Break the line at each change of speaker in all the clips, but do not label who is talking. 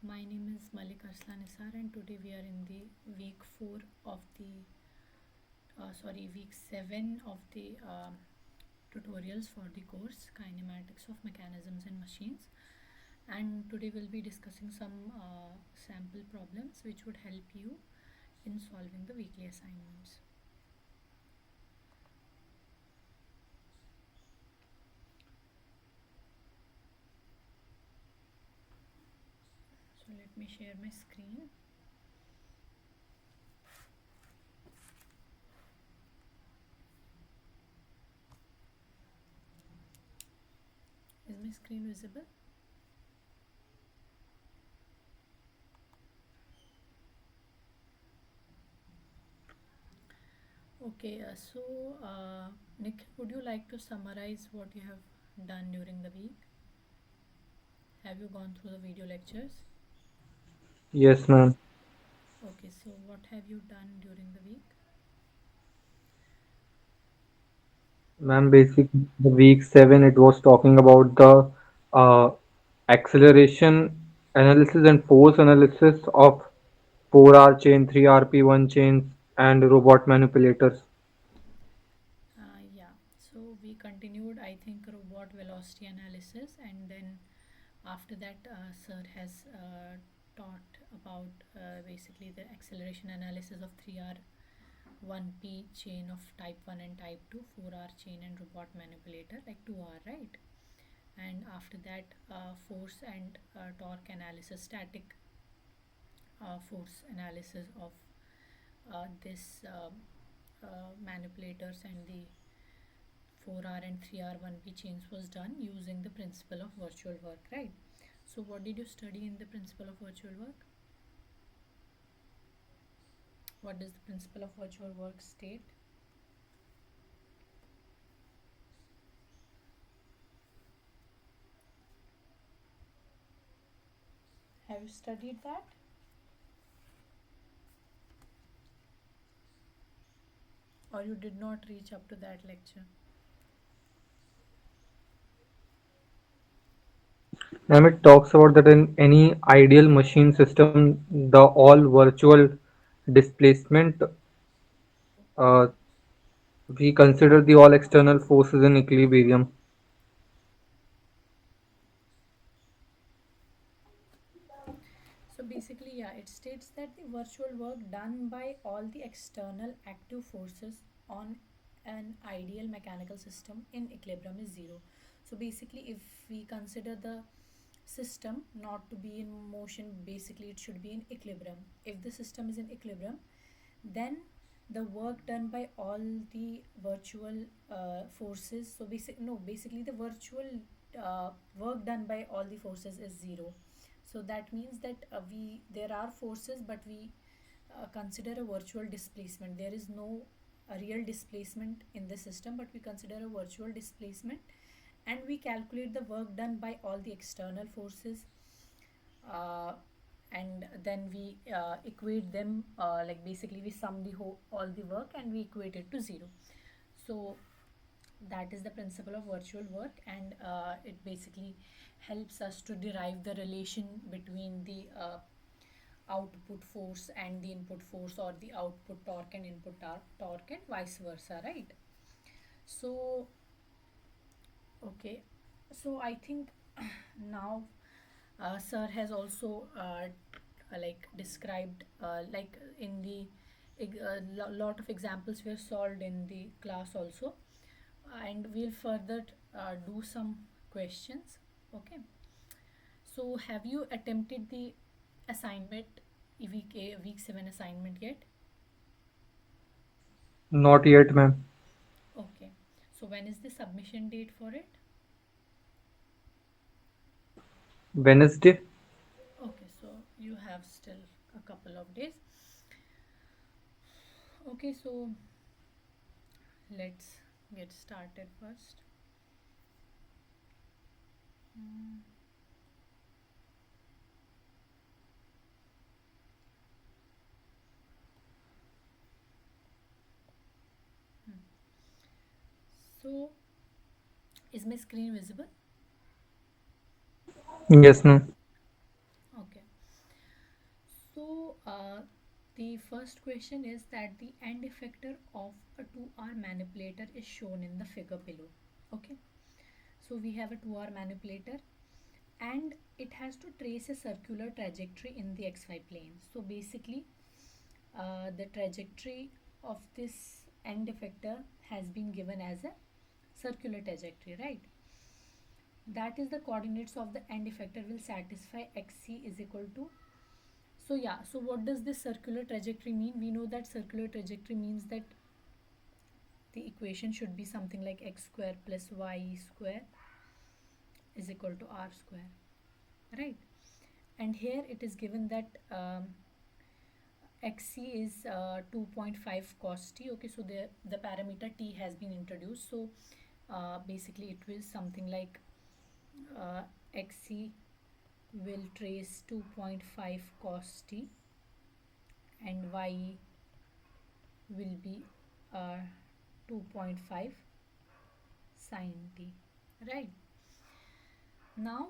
My name is Malik Arslan Isar, and today we are in the week 4 of the week 7 of the tutorials for the course Kinematics of Mechanisms and Machines. And today we'll be discussing some sample problems which would help you in solving the weekly assignments. So let me share my screen. Is my screen visible? Okay, Nick, would you like to summarize what you have done during the week? Have you gone through the video lectures?
Yes, ma'am.
Okay, so what have you done during the week?
Ma'am, basic the week 7 it was talking about the uh, acceleration analysis and force analysis of 4R chain, 3RP1 chains, and robot manipulators.
Yeah, so we continued, I think, robot velocity analysis, and then after that, Sir has taught about basically the acceleration analysis of 3R 1P chain of type 1 and type 2, 4R chain and robot manipulator, like 2R, right? And after that, force and torque analysis, static force analysis of this manipulators and the 4R and 3R 1P chains was done using the principle of virtual work, right? So what did you study in the principle of virtual work? What does the principle of virtual work state? Have you studied that, or you did not reach up to that lecture?
Ma'am, it talks about that in any ideal machine system, the all virtual displacement, uh, we consider the all external forces in equilibrium.
So basically, yeah, it states that the virtual work done by all the external active forces on an ideal mechanical system in equilibrium is zero. So basically, if we consider the system not to be in motion, basically it should be in equilibrium. If the system is in equilibrium, then the work done by all the virtual forces, so basically the virtual work done by all the forces is zero. So that means that we there are forces, but we consider a virtual displacement. There is no a real displacement in the system, but we consider a virtual displacement, and we calculate the work done by all the external forces, uh, and then we equate them, like basically we sum the whole all the work and we equate it to zero. So that is the principle of virtual work, and it basically helps us to derive the relation between the output force and the input force, or the output torque and input torque, and vice versa, right? So okay, so I think now sir has also like described, like in the lot of examples were solved in the class also, and we'll further do some questions. Okay, so have you attempted the assignment, week 7 assignment yet?
Not yet, ma'am.
Okay, so when is the submission date for it?
Wednesday.
Okay, so you have still a couple of days. Okay, so let's get started first. Mm, hmm. So, is my screen visible?
Yes, ma'am.
Okay. So, the first question is that the end effector of a 2R manipulator is shown in the figure below. Okay, so we have a 2R manipulator and it has to trace a circular trajectory in the xy plane. So basically, the trajectory of this end effector has been given as a circular trajectory, right? That is the coordinates of the end effector will satisfy xc is equal to. So yeah, so what does this circular trajectory mean? We know that circular trajectory means that the equation should be something like x square plus y square is equal to r square, right? And here it is given that xc is 2.5 cos t. Okay, so the parameter t has been introduced. So basically it will something like xc will trace 2.5 cos t and y will be uh, 2.5 sin t, right? Now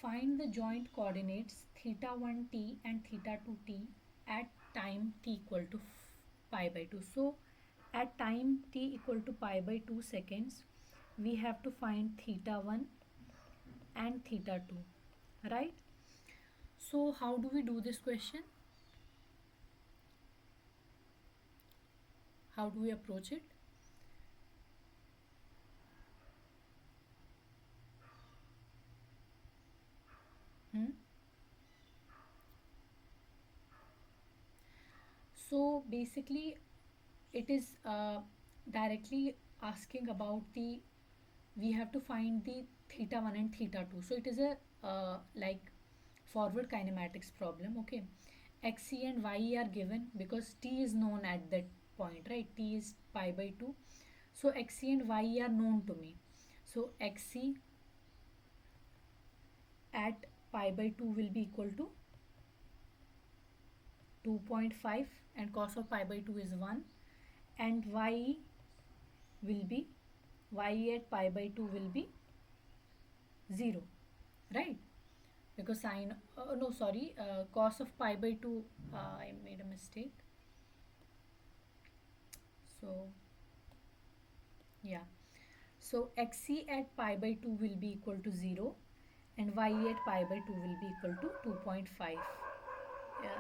find the joint coordinates theta 1 t and theta 2 t at time t equal to pi by 2. So at time t equal to pi by 2 seconds we have to find theta 1 and theta 2, right? So how do we do this question? How do we approach it? Hmm? So basically it is directly asking about the, we have to find the theta 1 and theta 2. So it is a like forward kinematics problem. Okay, xc and y are given because t is known at that point, right? T is pi by 2. So xc and y are known to me. So xc at pi by 2 will be equal to 2.5 and cos of pi by 2 is 1, and y will be, y at pi by 2 will be 0, right? Because sine, no sorry, cos of pi by 2, I made a mistake. So yeah, so xc at pi by 2 will be equal to 0 and y at pi by 2 will be equal to 2.5,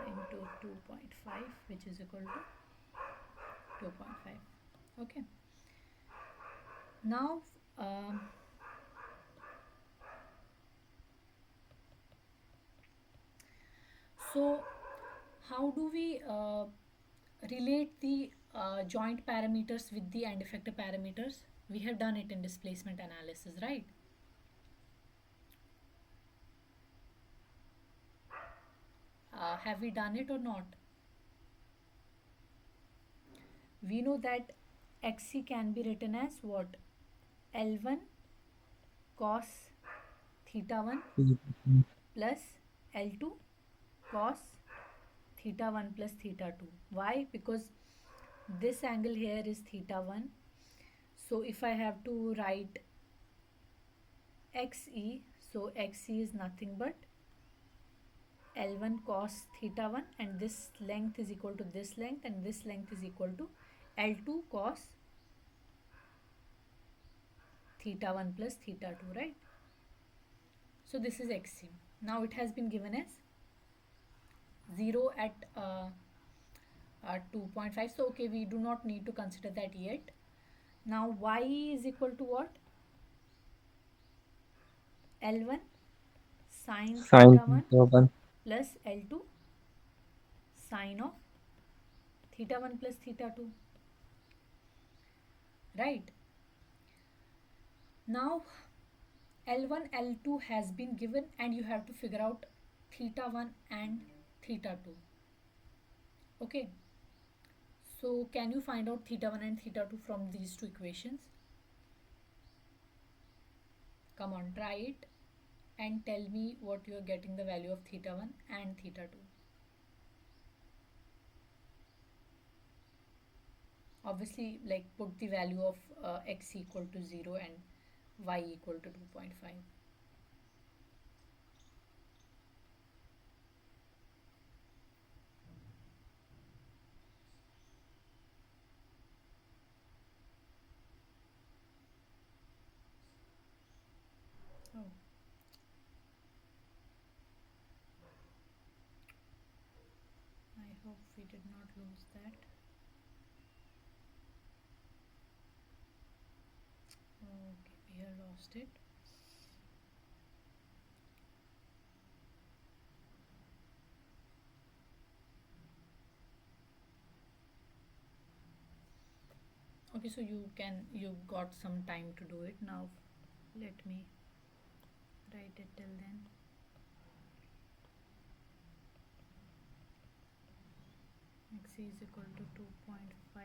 into 2.5, which is equal to 2.5. Okay, now um, so how do we relate the joint parameters with the end effector parameters? We have done it in displacement analysis, right? Have we done it or not? We know that xc can be written as what? L1 cos theta 1 plus L2 cos theta 1 plus theta 2. Why? Because this angle here is theta 1. So if I have to write xe, so xe is nothing but L1 cos theta 1, and this length is equal to this length, and this length is equal to L2 cos theta 1 plus theta 2, right? So this is xc. Now it has been given as 0 at 2.5. So okay, we do not need to consider that yet. Now y is equal to what? L1 sine
Sine
theta 1
theta 1.
plus L2 sine of theta 1 plus theta 2, right? Now L1 L2 has been given and you have to figure out theta 1 and theta 2. Okay, so can you find out theta 1 and theta 2 from these two equations? Come on, try it and tell me what you are getting the value of theta 1 and theta 2. Obviously, like put the value of x equal to 0 and y equal to 2.5. Hope we did not lose that. Okay, we have lost it. Okay, so you got some time to do it now. Let me write it till then. X is equal to 2.5.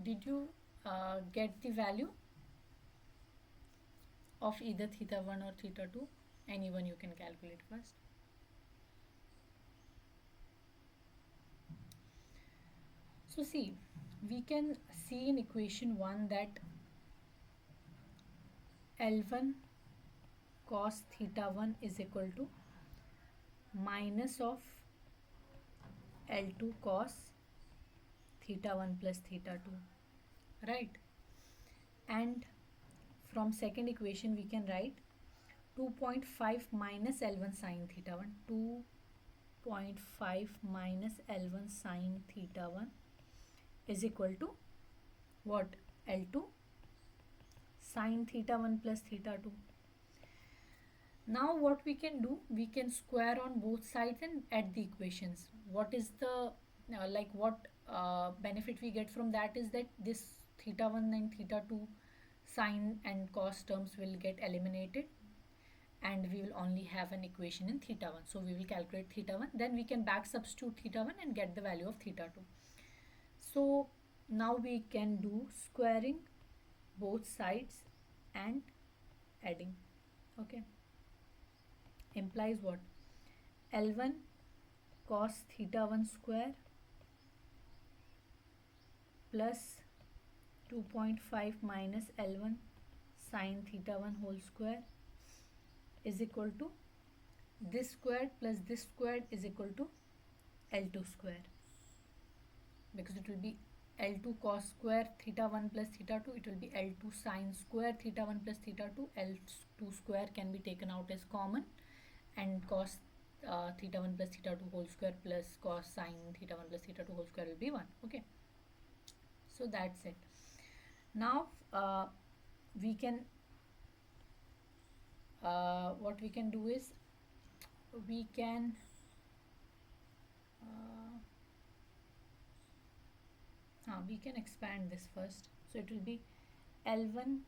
Did you get the value of either theta 1 or theta 2? Anyone you can calculate first. So see, we can see in equation 1 that L1 cos theta 1 is equal to minus of L2 cos theta 1 plus theta 2, right? And from second equation we can write 2.5 minus L1 sine theta 1, 2.5 minus L1 sine theta 1 is equal to what? L2 sine theta 1 plus theta 2. Now what we can do, we can square on both sides and add the equations. What is the what benefit we get from that is that this theta 1 and theta 2 sine and cos terms will get eliminated, and we will only have an equation in theta 1. So we will calculate theta 1, then we can back substitute theta 1 and get the value of theta 2. So now we can do squaring both sides and adding. Okay, implies what? L1 cos theta 1 square plus 2.5 minus L1 sine theta 1 whole square is equal to this squared plus this squared is equal to L2 square, because it will be L2 cos square theta 1 plus theta 2, it will be L2 sine square theta 1 plus theta 2. L2 square can be taken out as common, and cos theta 1 plus theta 2 whole square plus cos sine theta 1 plus theta 2 whole square will be 1. Okay, so that's it. Now we can what we can do is we can we can expand this first. So it will be L1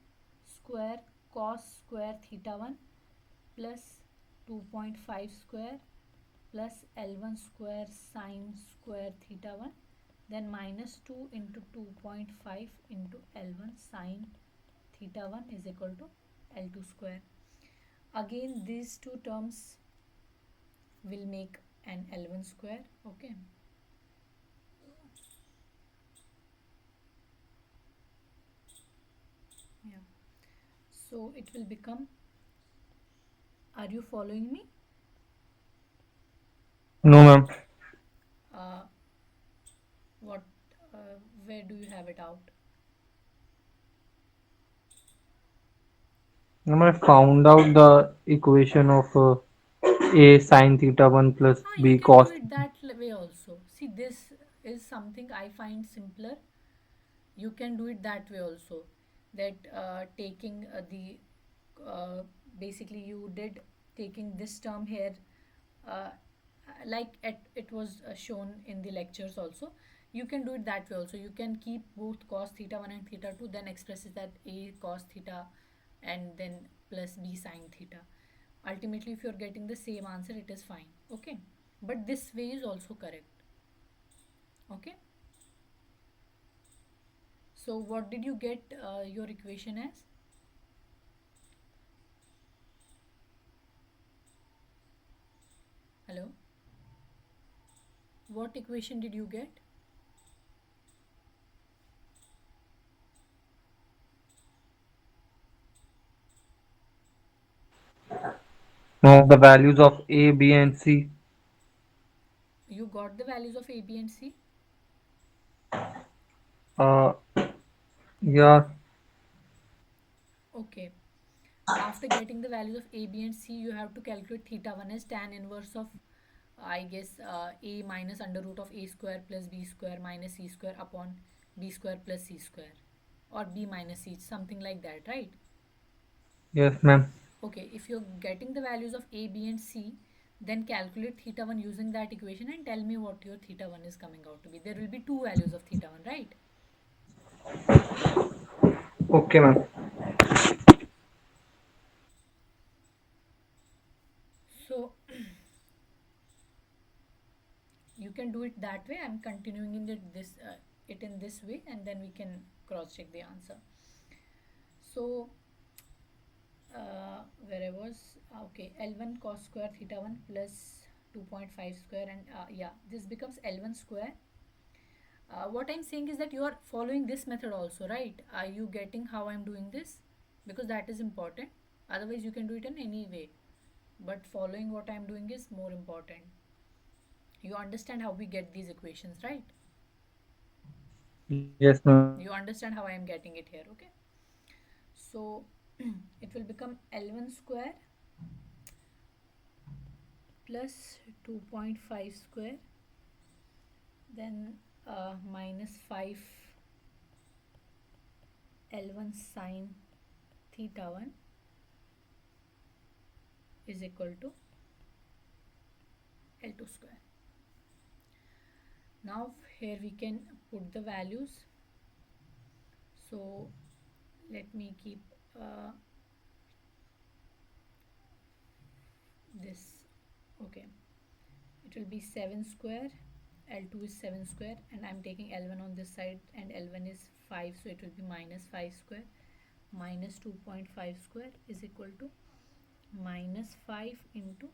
square cos square theta 1 plus 2.5 square plus L1 square sine square theta 1, then minus 2 into 2.5 into L1 sine theta 1 is equal to L2 square. Again these two terms will make an L1 square. Okay, yeah, so it will become, are you following me?
No, ma'am.
uh, what where do you have it out?
Ma'am, I found out the equation of A sine theta 1 plus
You
B
can do
cos.
it that way also. See, this is something I find simpler. You can do it that way also, that taking the basically you did taking this term here, uh, like it was shown in the lectures also. You can do it that way also. You can keep both cos theta 1 and theta 2, then express it that a cos theta and then plus b sine theta. Ultimately, if you're getting the same answer, it is fine. Okay. But this way is also correct. Okay. So what did you get your equation as? Hello? What equation did you get?
Now the values of A, B, and C.
You got the values of A, B, and C?
Uh, yeah,
Okay. After getting the values of A, B, and C, you have to calculate theta 1 as tan inverse of, I guess, A minus under root of A square plus B square minus C square upon B square plus C square. Or B minus C, something like that, right?
yes, ma'am.
Okay, if you're getting the values of A, B, and C, then calculate theta 1 using that equation and tell me what your theta 1 is coming out to be. There will be two values of theta 1, right?
Okay, ma'am.
So you can do it that way. I'm continuing in it in this way, and then we can cross check the answer. So where I was, okay, L1 cos square theta 1 plus 2.5 square, and yeah, this becomes L1 square. What I'm saying is that you are following this method also, right? Are you getting how I'm doing this? Because that is important. Otherwise, you can do it in any way. But following what I'm doing is more important. You understand how we get these equations, right?
Yes, ma'am.
You understand how I am getting it here, okay? So it will become L1 square plus 2.5 square, then minus 5 L1 sine theta 1 is equal to L2 square. Now here we can put the values. So let me keep this. Okay, it will be 7 square. L2 is 7 square, and I'm taking L1 on this side, and L1 is 5, so it will be minus 5 square minus 2.5 square is equal to minus 5 into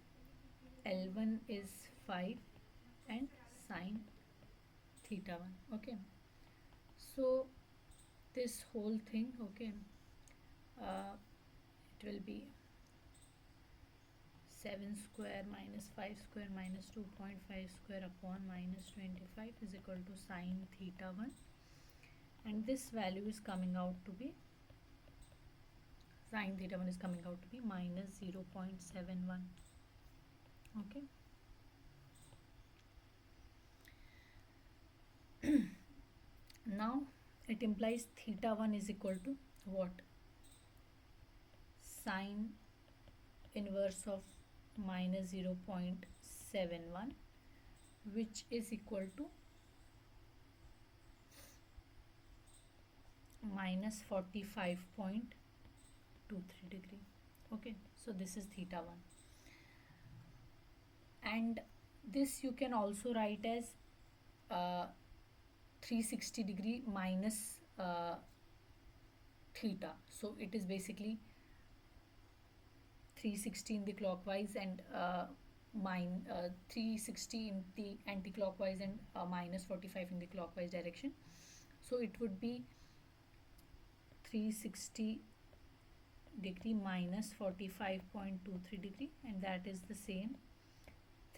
L1 is 5 and sine theta 1. Okay, so this whole thing, okay, it will be 7 square minus 5 square minus 2.5 square upon minus 25 is equal to sine theta 1, and this value is coming out to be, sine theta 1 is coming out to be minus 0.71. Okay, now it implies theta 1 is equal to what? Sine inverse of minus 0.71, which is equal to minus 45.23 degree. Okay, so this is theta 1, and this you can also write as 360 degree minus theta. So it is basically 360 in the clockwise and 360 in the anti-clockwise and minus 45 in the clockwise direction. So it would be 360 degree minus 45.23 degree, and that is the same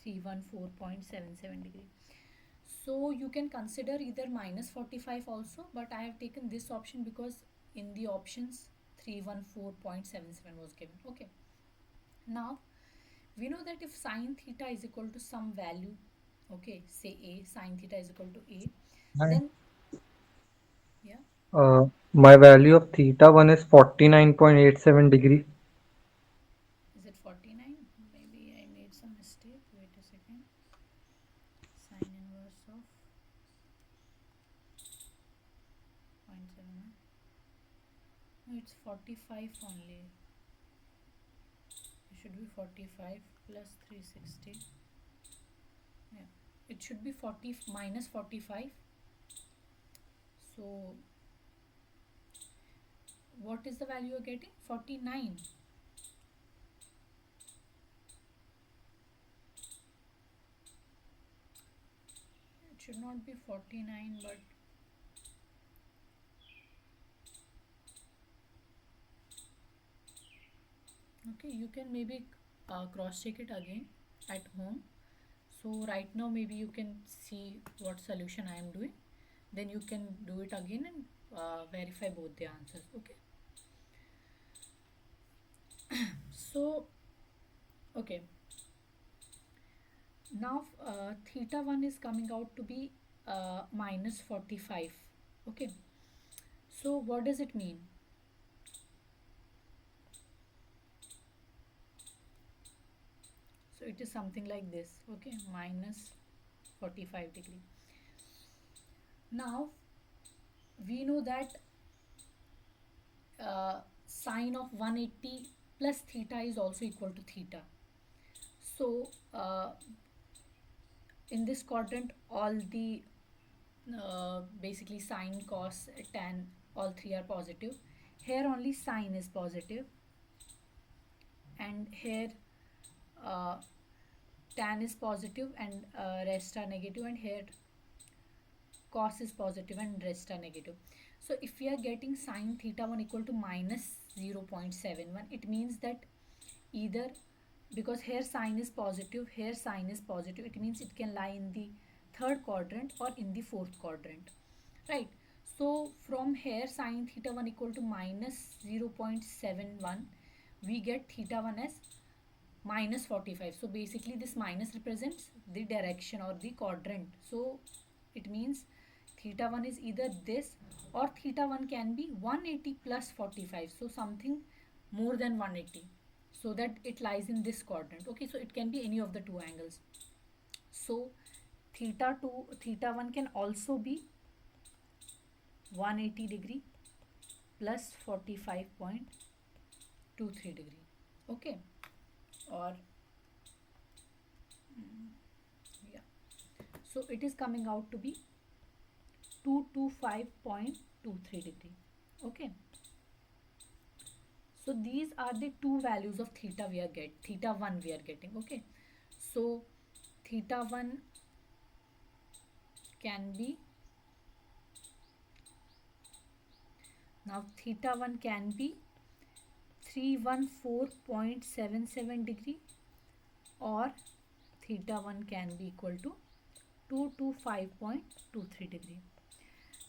314.77 degree. So you can consider either minus 45 also, but I have taken this option because in the options 314.77 was given. Okay, now we know that if sine theta is equal to some value, okay, say a, sine theta is equal to a,
Right.
then yeah,
My value of theta 1 is 49.87 degree.
is it 49? 45 only. It should be 45 plus 360. Yeah, it should be 40 minus 45. So what is the value you're getting? 49. It should not be 49, but okay, you can maybe cross check it again at home. So right now maybe you can see what solution I am doing, then you can do it again and verify both the answers. Okay, so okay, now theta 1 is coming out to be minus 45. Okay, so what does it mean? So it is something like this. Okay, minus 45 degree. Now we know that sine of 180 plus theta is also equal to theta. So in this quadrant all the basically sine, cos, tan, all three are positive. Here only sine is positive, and here uh, tan is positive and rest are negative, and here cos is positive and rest are negative. So if we are getting sine theta 1 equal to minus 0.71, it means that either, because here sine is positive, here sine is positive, it means it can lie in the third quadrant or in the fourth quadrant, right? So from here sine theta 1 equal to minus 0.71, we get theta 1 as minus 45. So basically this minus represents the direction or the quadrant. So it means theta 1 is either this, or theta 1 can be 180 plus 45, so something more than 180, so that it lies in this quadrant. Okay, so it can be any of the two angles. So theta 2 theta 1 can also be 180 degree plus 45.23 degree. Okay, or yeah, so it is coming out to be 225.23 degree. Okay, so these are the two values of theta theta 1 we are getting. Okay, so theta 1 can be, now theta 1 can be 314.77 degree, or theta 1 can be equal to 225.23 degree.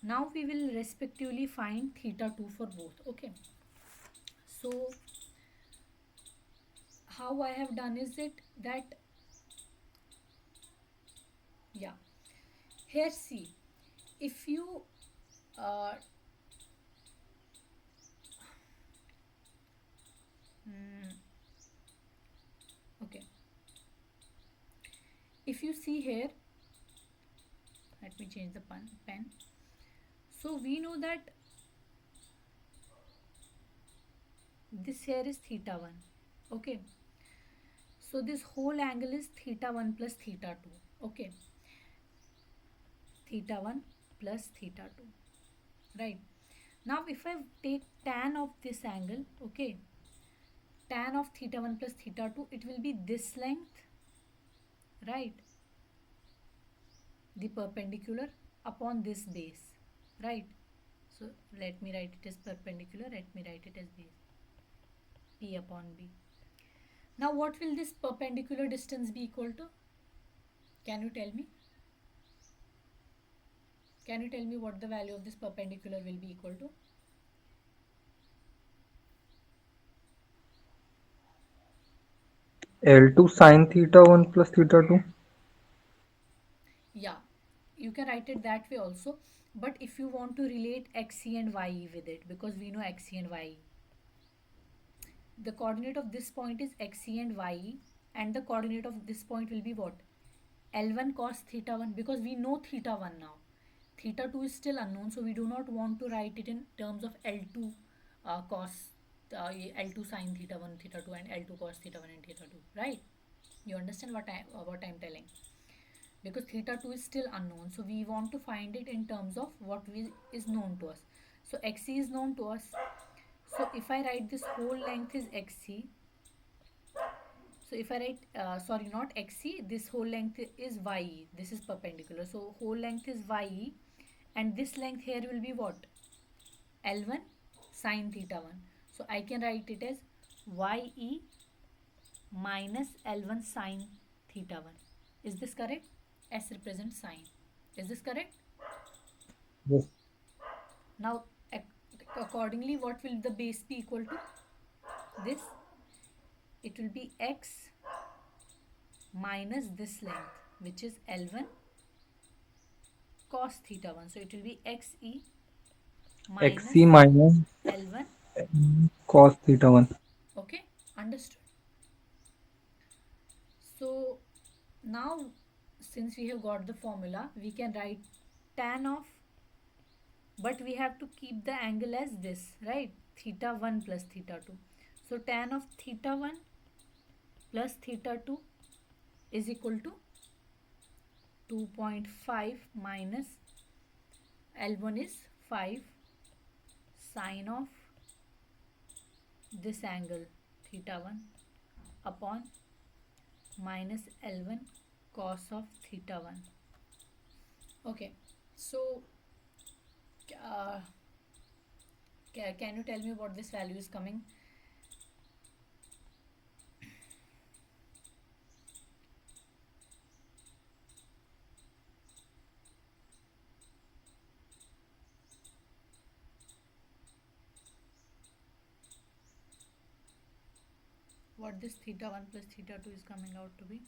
Now we will respectively find theta 2 for both. Okay, so how I have done is it that, yeah, here see, if you uh, mm, okay, if you see here, let me change the pen. So we know that this here is theta 1. Okay, so this whole angle is theta 1 plus theta 2. Okay, theta 1 plus theta 2, right? Now if I take tan of this angle, okay, tan of theta 1 plus theta 2, it will be this length, right? The perpendicular upon this base, right? So let me write it as perpendicular, let me write it as base, P upon B. Now what will this perpendicular distance be equal to? Can you tell me? Can you tell me what the value of this perpendicular will be equal to?
L2 sine theta 1 plus theta 2.
Yeah, you can write it that way also. But if you want to relate xe and ye with it, because we know xe and ye, the coordinate of this point is xe and ye, and the coordinate of this point will be what? L1 cos theta 1, because we know theta 1 now. Theta 2 is still unknown, so we do not want to write it in terms of L2 cos L2 sine theta 1 theta 2 and L2 cos theta 1 and theta 2, right? You understand what I'm telling? Because theta 2 is still unknown, so we want to find it in terms of is known to us. So xc is known to us. So if I write this whole length is xc, so if I write, sorry, not xc, this whole length is ye. This is perpendicular. So whole length is ye, and this length here will be what? L1 sine theta 1. So I can write it as ye minus L1 sine theta 1. Is this correct? S represents sine. Is this correct?
Yes.
Now, accordingly, what will the base be equal to? This. It will be x minus this length, which is L1 cos theta 1. So it will be xe
Xc
minus
minus
L1.
cos theta 1.
Okay, understood. So now, since we have got the formula, we can write tan of, but we have to keep the angle as this, right? Theta 1 plus theta 2. So tan of theta 1 plus theta 2 is equal to 2.5 minus L1 is 5 sine of this angle theta 1 upon minus L1 cos of theta 1. Okay, so uh, can you tell me what this value is coming? What this theta 1 plus theta 2 is coming out to be?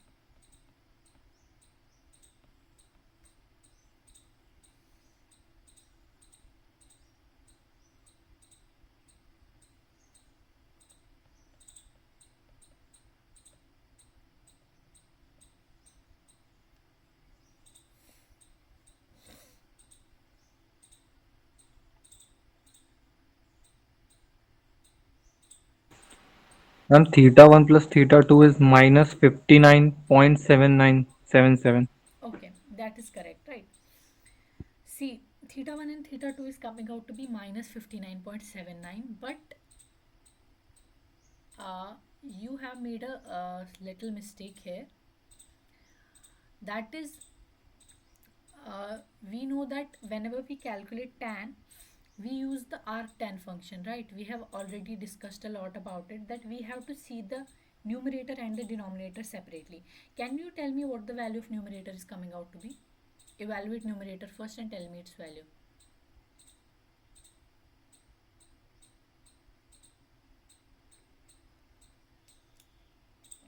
Ma'am, theta 1 plus theta 2 is minus 59.7977.
Okay, that is correct, right? See, theta 1 and theta 2 is coming out to be minus 59.79, but you have made a little mistake here. That is, we know that whenever we calculate tan, we use the arctan function, right? We have already discussed a lot about it, that we have to see the numerator and the denominator separately. Can you tell me what the value of numerator is coming out to be? Evaluate numerator first and tell me its value.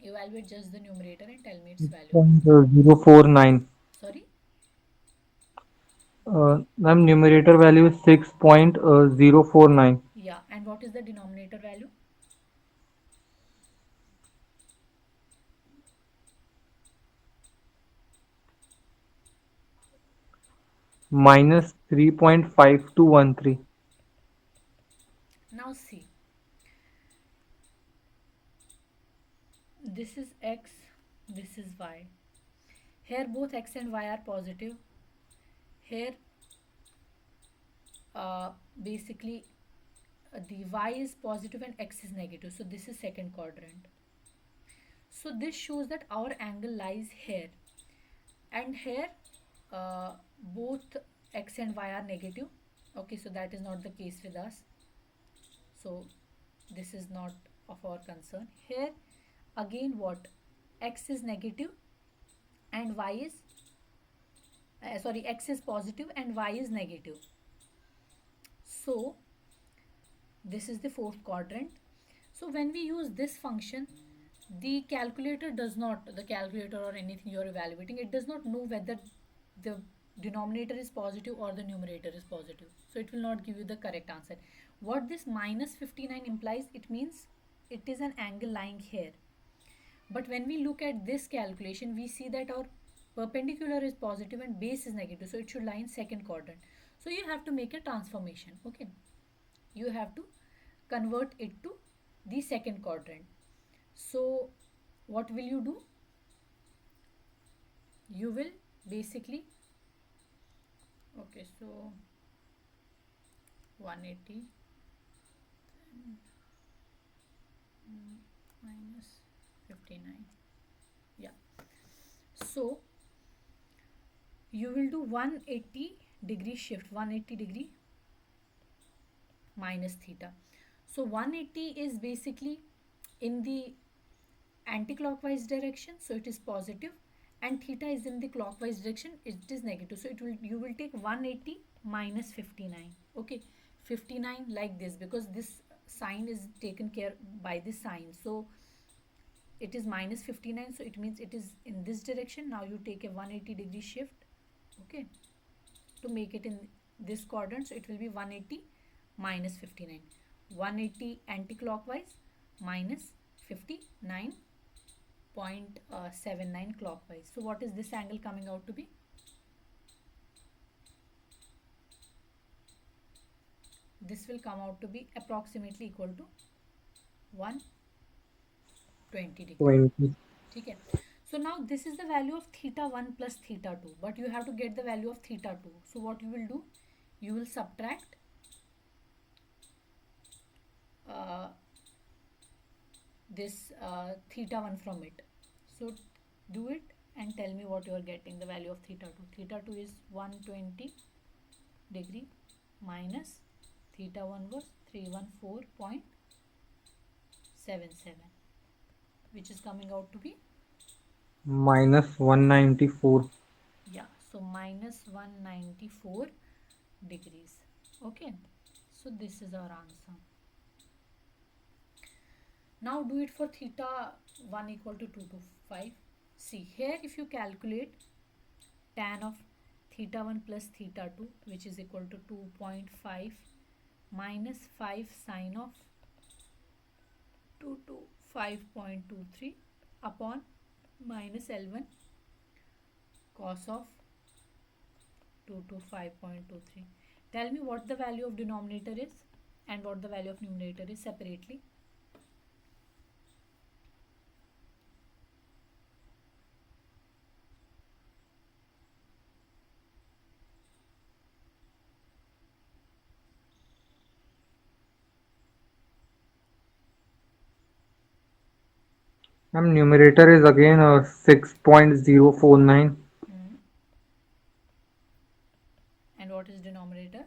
Evaluate just the numerator and tell me its value.
0.049.
Sorry?
Ma'am, numerator value is 6.049.
Yeah, and what is the denominator value?
Minus 3.5213.
Now see, this is x, this is y. Here both x and y are positive. Here basically the y is positive and x is negative. So this is second quadrant. So this shows that our angle lies here. And here both x and y are negative. Okay, so that is not the case with us. So this is not of our concern. Here again what? X is negative and y is sorry, x is positive and y is negative. So this is the fourth quadrant. So when we use this function, the calculator does not, the calculator or anything you are evaluating, it does not know whether the denominator is positive or the numerator is positive. So it will not give you the correct answer. What this minus 59 implies, it means it is an angle lying here. But when we look at this calculation, we see that our perpendicular is positive and base is negative. So it should lie in second quadrant. So you have to make a transformation. Okay. You have to convert it to the second quadrant. So what will you do? You will basically, okay, so 180 minus 59. Yeah. So you will do 180 degree shift, 180 degree minus theta. So 180 is basically in the anti-clockwise direction, so it is positive, and theta is in the clockwise direction, it is negative. So it will, you will take 180 minus 59. Okay, 59 like this, because this sign is taken care by this sign, so it is minus 59, so it means it is in this direction. Now you take a 180-degree shift, okay, to make it in this quadrant. So it will be 180 minus 59, 180 anti-clockwise minus 59.79 clockwise. So what is this angle coming out to be? This will come out to be approximately equal to 120 degree.
20.
Okay. So now this is the value of theta 1 plus theta 2, but you have to get the value of theta 2. So what you will do? You will subtract uh, this theta 1 from it. So do it and tell me what you are getting the value of theta 2. Theta 2 is 120 degree minus theta 1 was 314.77, which is coming out to be,
Minus 194.
yeah, so minus 194 degrees. Okay, so this is our answer. Now do it for theta 1 equal to 2 to 5. See here, if you calculate tan of theta 1 plus theta 2, which is equal to 2.5 minus 5 sine of 2 to 5.23 upon minus L1 cos of 2 to 5.23. Tell me what the value of denominator is and what the value of numerator is separately.
Numerator is again 6.049.
Hmm. And what is denominator?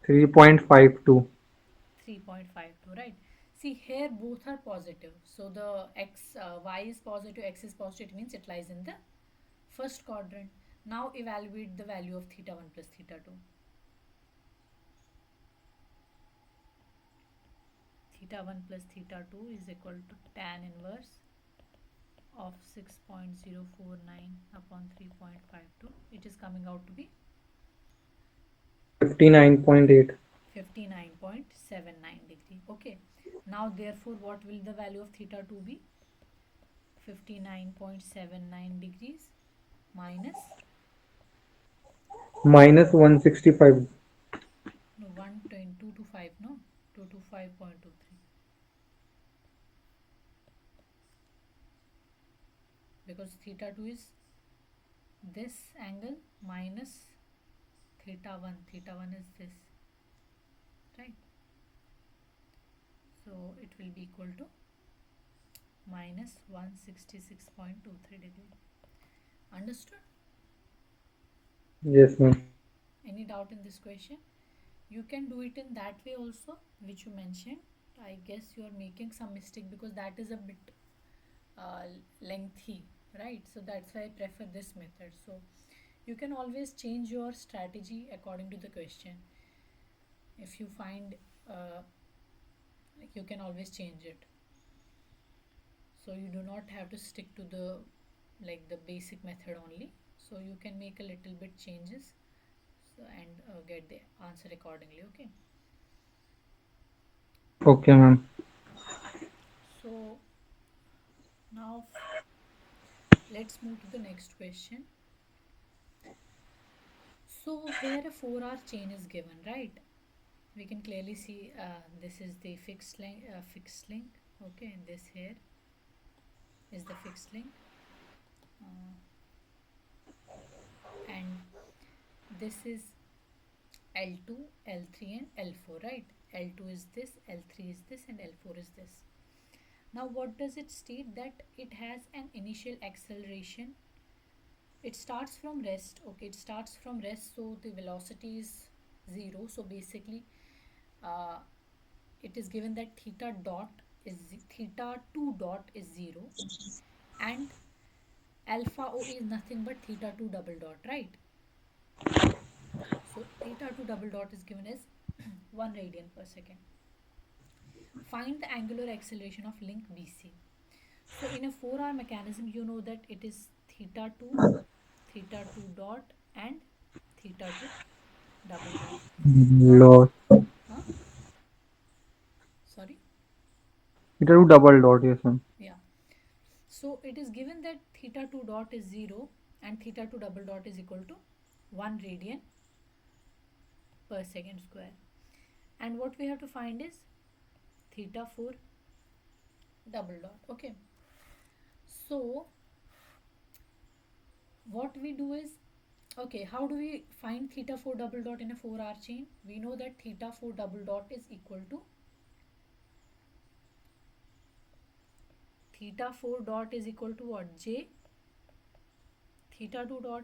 3.52.
3.52, right? See here both are positive, so the y is positive, x is positive, it means it lies in the first quadrant. Now evaluate the value of theta 1 plus theta 2. Theta 1 plus theta 2 is equal to tan inverse of 6.049 upon 3.52. It is coming out to be
59.8.
59.79 degree. Okay, now therefore what will the value of theta 2 be? 59.79 degrees minus,
Minus 165.
no, 122 to 5, no, 2 to 5.23, because theta 2 is this angle minus theta 1. Theta 1 is this, right? So it will be equal to minus 166.23 degree. Understood?
Yes, ma'am.
Any doubt in this question? You can do it in that way also, which you mentioned. I guess you are making some mistake because that is a bit uh, lengthy, right? So that's why I prefer this method. So you can always change your strategy according to the question. If you find uh, like, you can always change it. So you do not have to stick to the like the basic method only. So you can make a little bit changes, so, and get the answer accordingly. Okay.
Okay, ma'am.
So now let's move to the next question. So here a 4R chain is given, right? We can clearly see this is the fixed link. Okay, this here is the fixed link, uh, and this is L2, L3 and L4, right? L2 is this, L3 is this and L4 is this. Now what does it state? That it has an initial acceleration. It starts from rest. Okay, it starts from rest, so the velocity is 0. So basically uh, it is given that theta 2 dot is 0, and alpha O is nothing but theta 2 double dot, right? So theta 2 double dot is given as 1 radian per second. Find the angular acceleration of link BC. So in a 4R mechanism, you know that it is theta 2 dot and theta 2 double dot. Now,
Lost.
huh? Sorry?
It will double dot, yes, ma'am.
Yeah. So it is given that theta 2 dot is 0 and theta 2 double dot is equal to 1 radian per second square. And what we have to find is theta 4 double dot. Okay. So what we do is, okay, how do we find theta 4 double dot in a 4R chain? We know that theta 4 double dot is equal to theta 4 dot is equal to what? J theta 2 dot,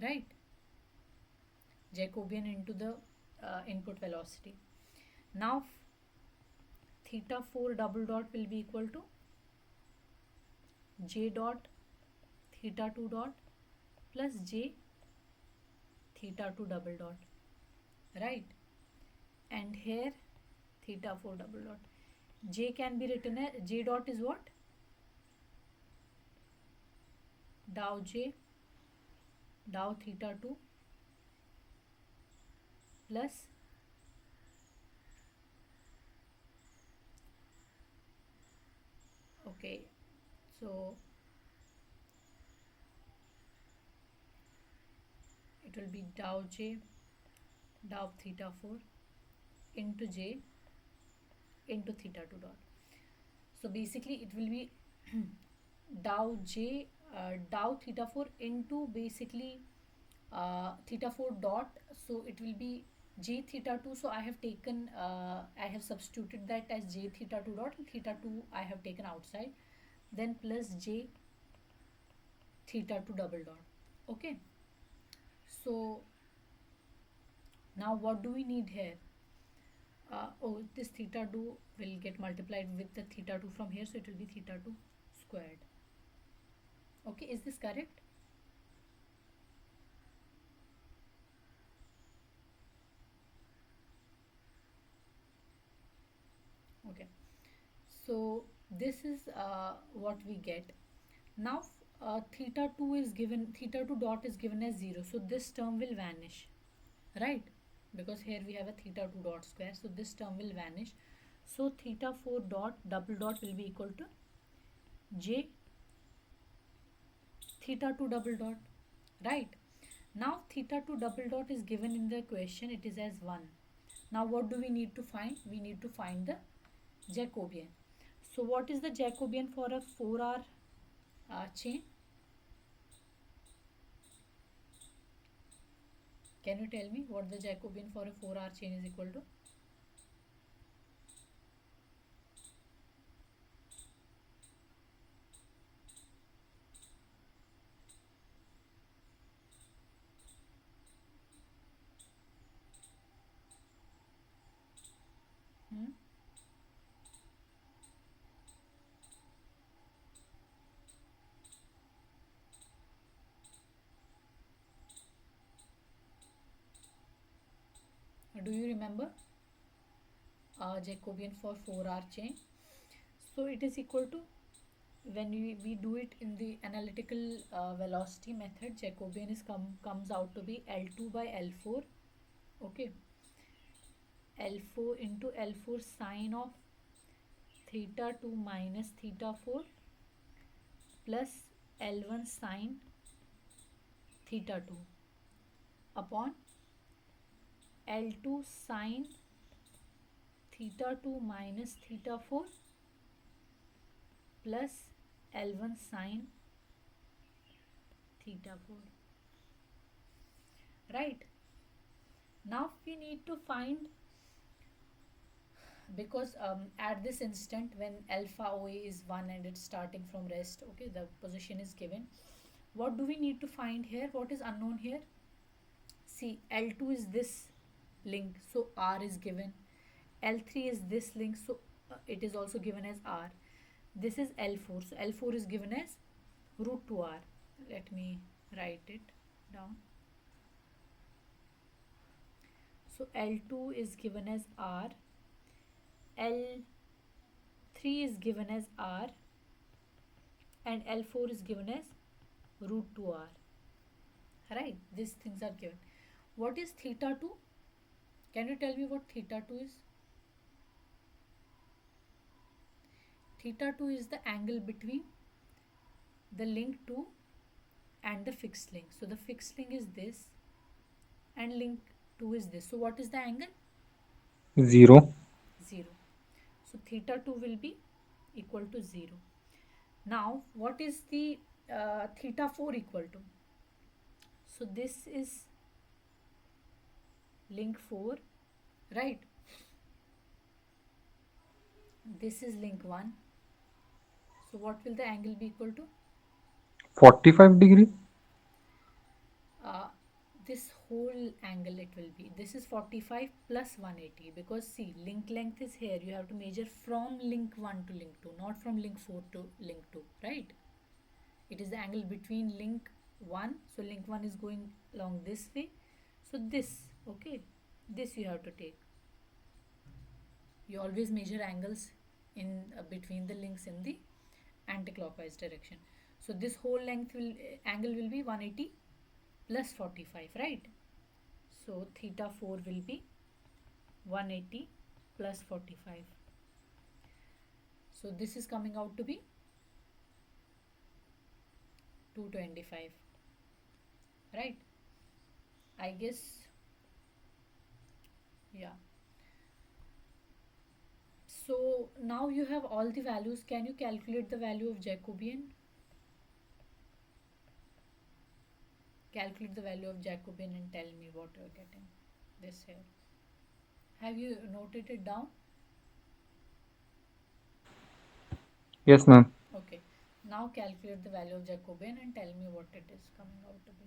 right? Jacobian into the input velocity. Now theta 4 double dot will be equal to J dot theta 2 dot plus J theta 2 double dot, right? And here theta 4 double dot. J can be written as J dot is what? Dow J dow theta 2 plus, okay, so it will be dow J dow theta 4 into J into theta 2 dot. So basically it will be dow J dow theta 4 into basically theta 4 dot. So it will be J theta 2. So I have substituted that as J theta 2 dot, and theta 2 I have taken outside. Then plus J theta 2 double dot. Okay. So now what do we need here? Oh, this theta 2 will get multiplied with the theta 2 from here, so it will be theta 2 squared. Okay, is this correct? Okay, so this is what we get. Now theta 2 is given, theta 2 dot is given as 0, so this term will vanish, right? Because here we have a theta 2 dot square, so this term will vanish. So theta 4 dot double dot will be equal to J theta 2 double dot, right? Now theta 2 double dot is given in the question, it is as 1. Now what do we need to find? We need to find the Jacobian. So what is the Jacobian for a 4R chain? Can you tell me what the Jacobian for a 4R chain is equal to? Hmm? Do you remember Jacobian for 4R chain? So it is equal to, when we do it in the analytical velocity method, Jacobian comes out to be L2 by L4. Okay, L4 into L4 sine of theta 2 minus theta 4 plus L1 sine theta 2. upon L2 sine theta 2 minus theta 4 plus L1 sine theta 4. Right. Now we need to find, because at this instant when alpha OA is 1 and it's starting from rest, okay, the position is given. What do we need to find here? What is unknown here? See, L2 is this link, so R is given. L3 is this link, so it is also given as R. This is L4, so L4 is given as root 2R. Let me write it down. So L2 is given as R, L3 is given as R, and L4 is given as root 2R. Right, these things are given. What is theta 2? Can you tell me what theta 2 is? Theta 2 is the angle between the link 2 and the fixed link. So the fixed link is this and link 2 is this. So what is the angle?
0.
0. So theta 2 will be equal to 0. Now what is the theta 4 equal to? So this is link 4, right? This is link 1. So what will the angle be equal to?
45 degree.
uh, this whole angle it will be, this is 45 plus 180, because see, link length is here, you have to measure from link 1 to link 2, not from link 4 to link 2, right? It is the angle between link 1, so link 1 is going along this way, so this, okay, this you have to take. You always measure angles in between the links in the anti-clockwise direction. So this whole length will angle will be 180 plus 45, right? So theta 4 will be 180 plus 45. So this is coming out to be 225, right? I guess, yeah. So now you have all the values. Can you calculate the value of Jacobian? Calculate the value of Jacobian and tell me what you're getting this here. Have you noted it down?
Yes, ma'am.
Okay. Now calculate the value of Jacobian and tell me what it is coming out to be.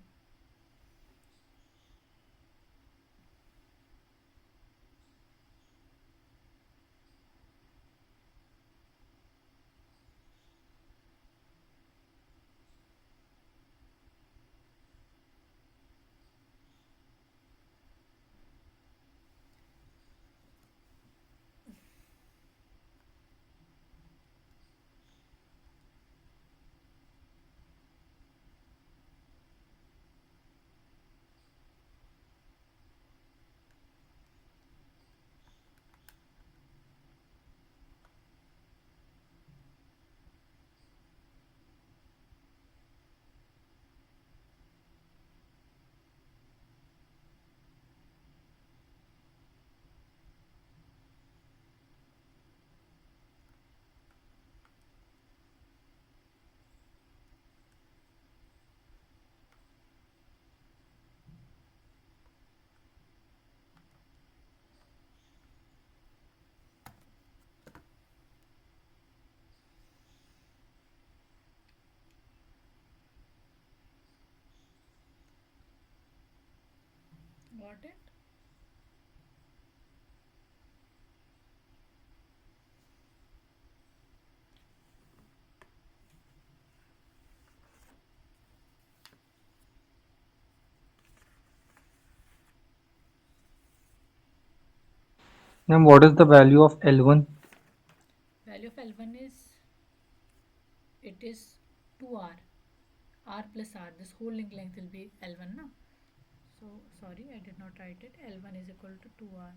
Got it?
Ma'am, what is the value of L1?
Value of L1 is, it is 2R. R plus R. This whole link length will be L1, na? So sorry, I did not write it. L1 is equal to 2R.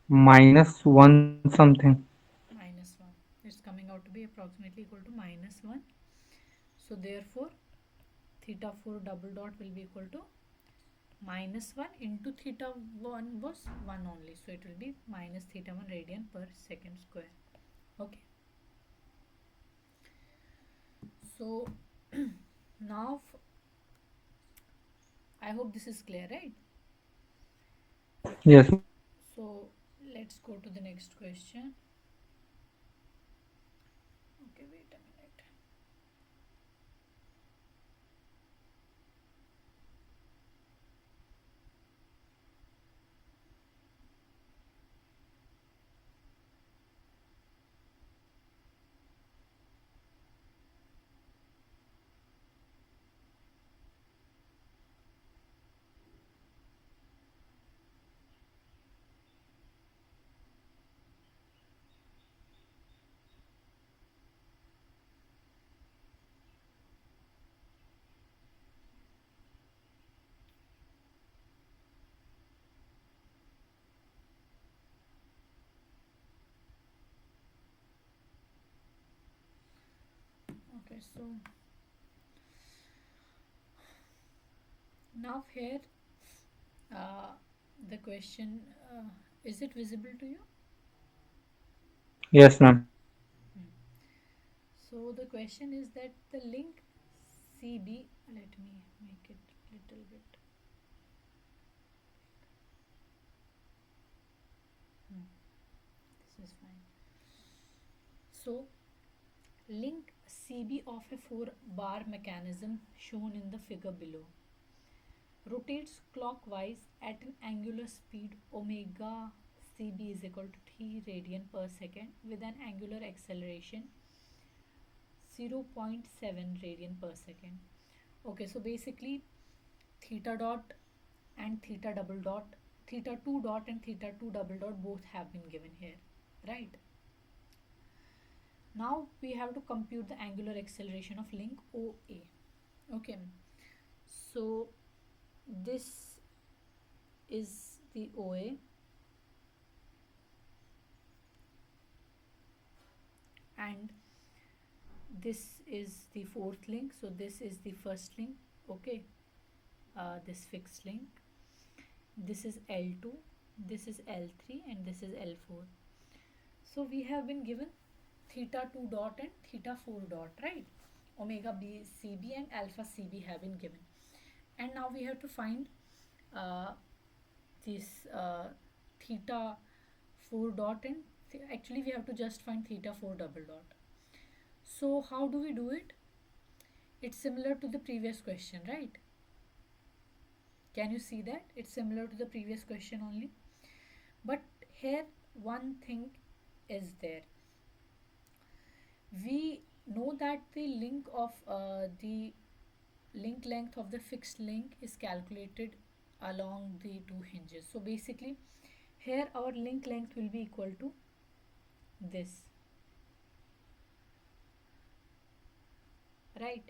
minus 1 something.
Minus 1. It's coming out to be approximately equal to minus 1. So therefore theta 4 double dot will be equal to minus 1 into theta 1 was 1 only. So it will be minus theta 1 radian per second square. Okay. So now I hope this is clear, right?
Yes, ma'am.
So let's go to the next question. Okay, wait a minute. Okay, so now here uh, the question, is it visible to you?
Yes, ma'am.
Hmm. So the question is that the link CB, let me make it little bit. Hmm. This is fine. So link CB of a 4 bar mechanism shown in the figure below rotates clockwise at an angular speed omega CB is equal to 3 radian per second with an angular acceleration 0.7 radian per second. Okay, so basically theta dot and theta double dot, theta 2 dot and theta 2 double dot both have been given here, right? Now we have to compute the angular acceleration of link OA. Okay, so this is the OA and this is the fourth link. So this is the first link. Okay, this fixed link. This is L2, this is L3, and this is L4. So we have been given theta 2 dot and theta 4 dot, right? Omega B CB and alpha CB have been given. And now we have to find uh, this theta 4 dot and actually we have to just find theta 4 double dot. So how do we do it? It's similar to the previous question, right? Can you see that? It's similar to the previous question only. But here one thing is there. We know that the link of the link length of the fixed link is calculated along the two hinges. So basically here our link length will be equal to this, right?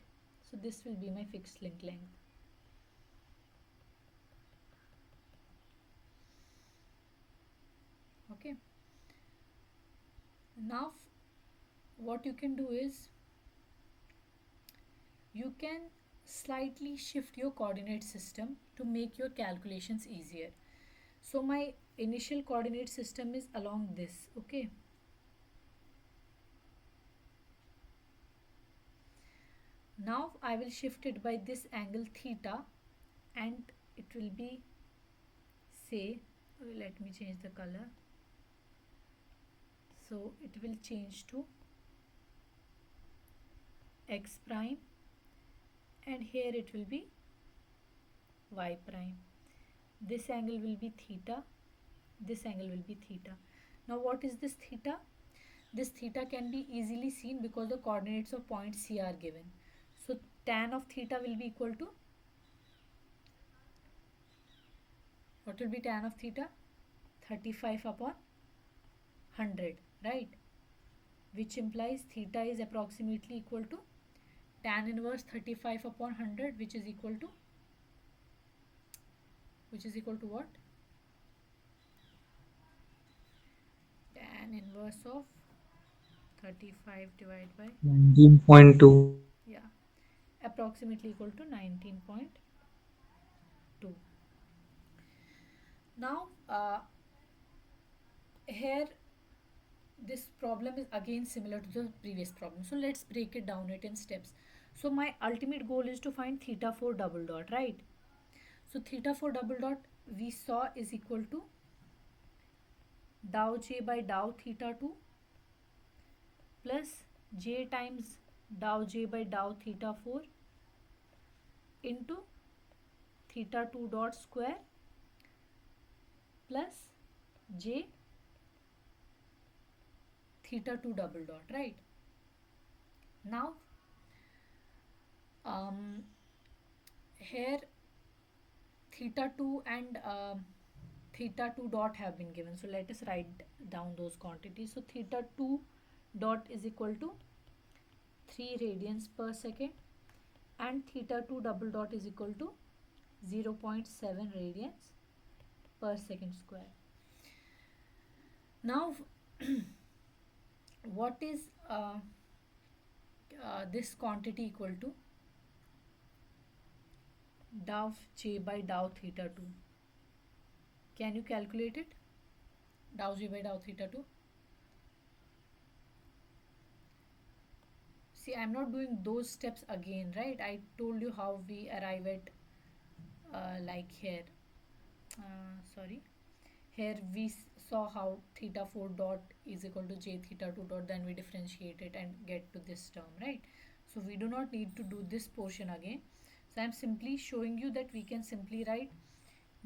So this will be my fixed link length. Okay, now what you can do is you can slightly shift your coordinate system to make your calculations easier. So my initial coordinate system is along this. Okay, now I will shift it by this angle theta and it will be, say, let me change the color. So it will change to x prime and here it will be y prime. This angle will be theta, this angle will be theta. Now what is this theta? This theta can be easily seen because the coordinates of point C are given. So tan of theta will be equal to, what will be tan of theta? 35 upon 100, right? Which implies theta is approximately equal to tan inverse 35 upon 100, which is equal to what? Tan inverse of 35 divided by,
19.2.
yeah, approximately equal to 19.2. Now, here this problem is again similar to the previous problem. So let's break it down it in steps. So my ultimate goal is to find theta 4 double dot, right? So theta 4 double dot we saw is equal to dow j by dow theta 2 plus j times dow j by dow theta 4 into theta 2 dot square plus j theta 2 double dot, right? Now, um, here theta 2 and theta 2 dot have been given. So let us write down those quantities. So theta 2 dot is equal to 3 radians per second and theta 2 double dot is equal to 0.7 radians per second square. Now, what is this quantity equal to? Dow j by dow theta 2. Can you calculate it? Dow j by dow theta 2. See, I'm not doing those steps again, right? I told you how we arrive at like here. Sorry. Here we saw how theta 4 dot is equal to j theta 2 dot, then we differentiate it and get to this term, right? So we do not need to do this portion again. So I'm simply showing you that we can simply write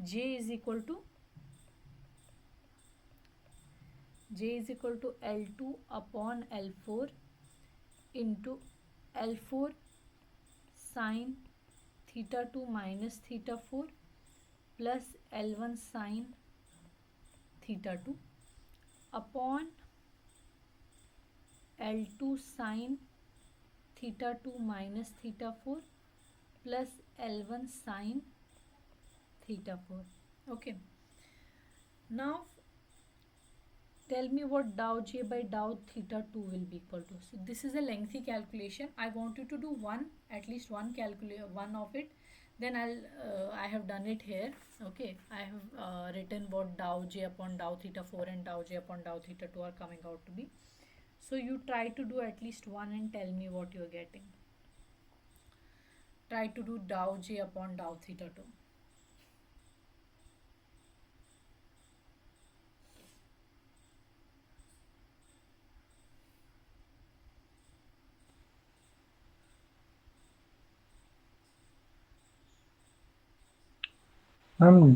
j is equal to L2 upon L4 into L4 sine theta 2 minus theta 4 plus L1 sine theta 2 upon L2 sine theta 2 minus theta 4 plus L1 sine theta 4. Okay. Now tell me what dow j by dow theta 2 will be equal to. So this is a lengthy calculation. I want you to do at least one of it. Then I have done it here. Okay, I have written what dow j upon dow theta 4 and dow j upon dow theta 2 are coming out to be. So you try to do at least one and tell me what you are getting. Try to do dow j upon dow theta 2.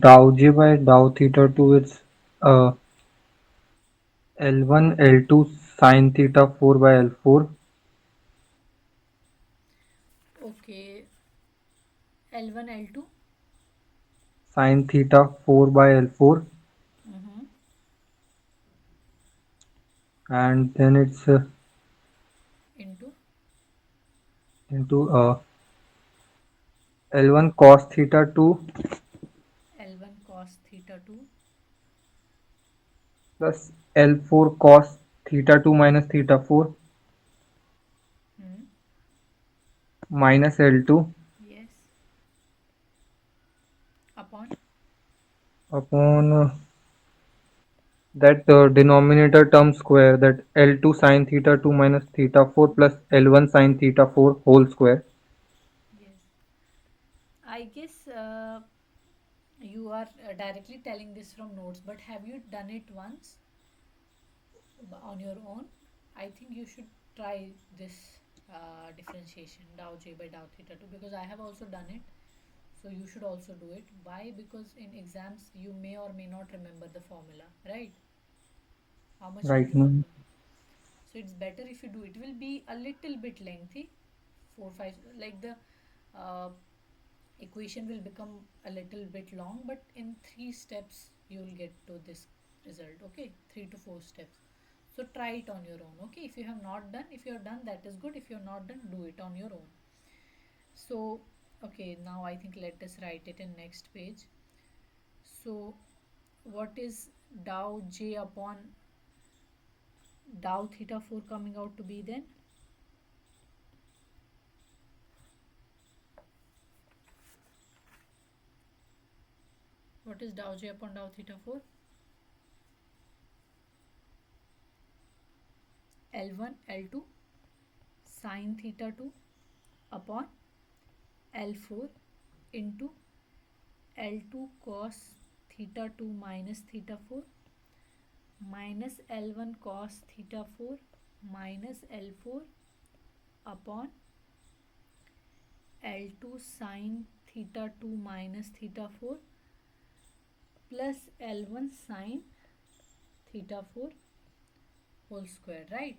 Dow J by dow theta 2 is uh, L1 L2 sin theta 4 by L4
Okay, L1, L2.
sin theta 4 by L4,
Mm-hmm.
and then it's
Into
into L1 cos theta 2
L1 cos theta 2.
plus L4 cos theta 2 minus theta 4
Hmm.
minus L2
Yes. Upon.
upon that denominator term square, that L2 sin theta 2 minus theta 4 plus L1 sin theta 4 whole square.
Yes. I guess you are directly telling this from notes, but have you done it once on your own? I think you should try this differentiation dow j by dow theta 2 because I have also done it. So you should also do it. Why? Because in exams you may or may not remember the formula, right? How much you'll
Right now.
remember. So it's better if you do. It will be a little bit lengthy, 4 5, like the uh, equation will become a little bit long, but in 3 steps you'll get to this result. Okay, 3 to 4 steps. So try it on your own. Okay, if you have not done, if you have done, that is good. If you're not done, do it on your own. So okay, now I think let us write it in next page. So what is dow j upon Dou theta 4 coming out to be then, what is dou j upon dou theta 4? L1 L2 sine theta 2 upon L4 into L2 cos theta 2 minus theta 4 minus L1 cos theta 4 minus L4 upon L2 sin theta 2 minus theta 4 plus L1 sin theta 4 whole square, right?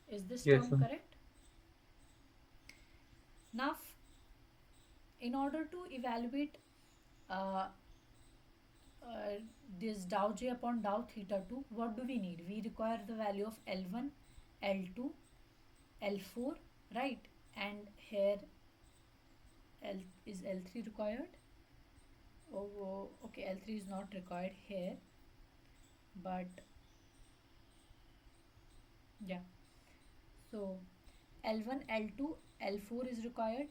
Is this
Yes,
term
ma'am.
correct? Now, in order to evaluate uh, uh, this dou j upon dou theta 2, what do we need? We require the value of L1, L2, L4, right? And here L is L3 required. Oh, okay, L3 is not required here, but yeah. So L1, L2, L4 is required,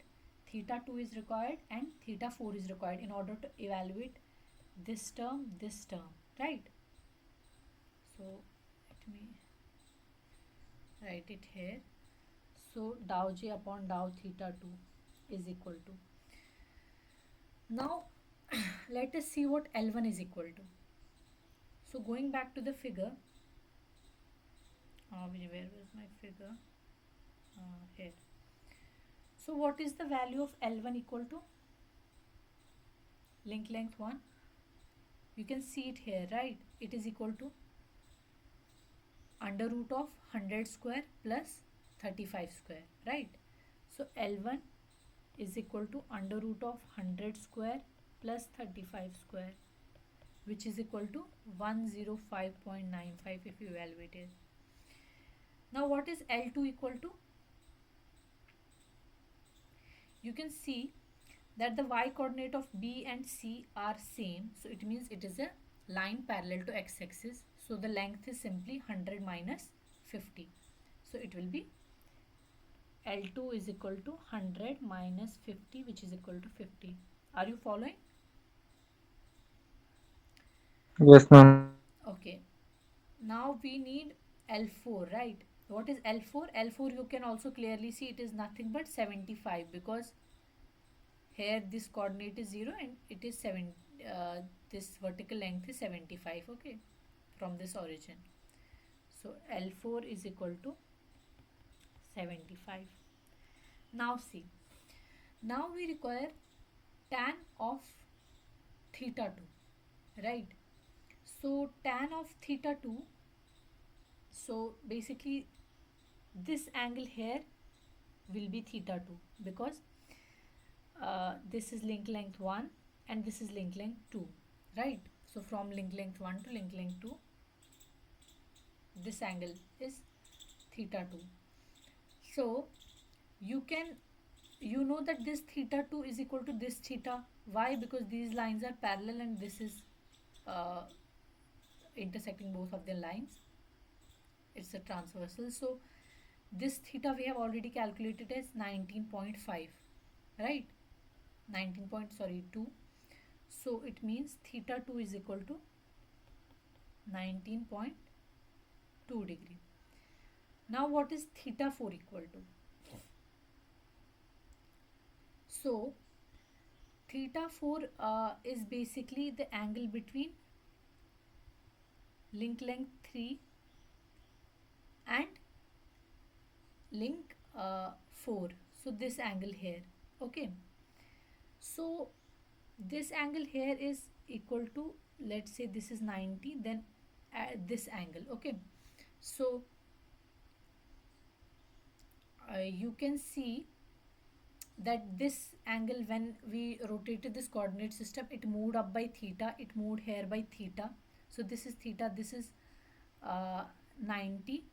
theta 2 is required, and theta 4 is required in order to evaluate this term, right? So let me write it here. So dou j upon dou theta 2 is equal to. Now let us see what L1 is equal to. So going back to the figure, where was my figure? Here. So what is the value of L1 equal to? Link length 1. You can see it here, right? It is equal to under root of 100 square plus 35 square, right? So L1 is equal to under root of 100 square plus 35 square, which is equal to 105.95 if you evaluate it. Now what is L2 equal to? You can see that the y coordinate of B and C are same, so it means it is a line parallel to x-axis. So the length is simply 100 minus 50. So it will be L2 is equal to 100 minus 50, which is equal to 50. Are you following?
Yes, ma'am.
Okay. Now we need L4, right? What is L4? L4 you can also clearly see it is nothing but 75, because here this coordinate is 0 and it is 7. This vertical length is 75, okay, from this origin. So L4 is equal to 75. Now see, now we require tan of theta 2, right? So tan of theta 2, so basically this angle here will be theta 2, because this is link length 1 and this is link length 2, right? So from link length 1 to link length 2, this angle is theta 2. So you can, you know that this theta 2 is equal to this theta. Why? Because these lines are parallel and this is uh, intersecting both of the lines. It's a transversal. So this theta we have already calculated as 19.5, right? 19 point, sorry, 2. So it means theta 2 is equal to 19.2 degree. Now what is theta 4 equal to? So theta 4 is basically the angle between link length 3 and link 4. So this angle here, okay. So this angle here is equal to, let's say this is 90, then this angle, okay. So you can see that this angle, when we rotated this coordinate system, it moved up by theta, it moved here by theta. So this is theta, this is 90,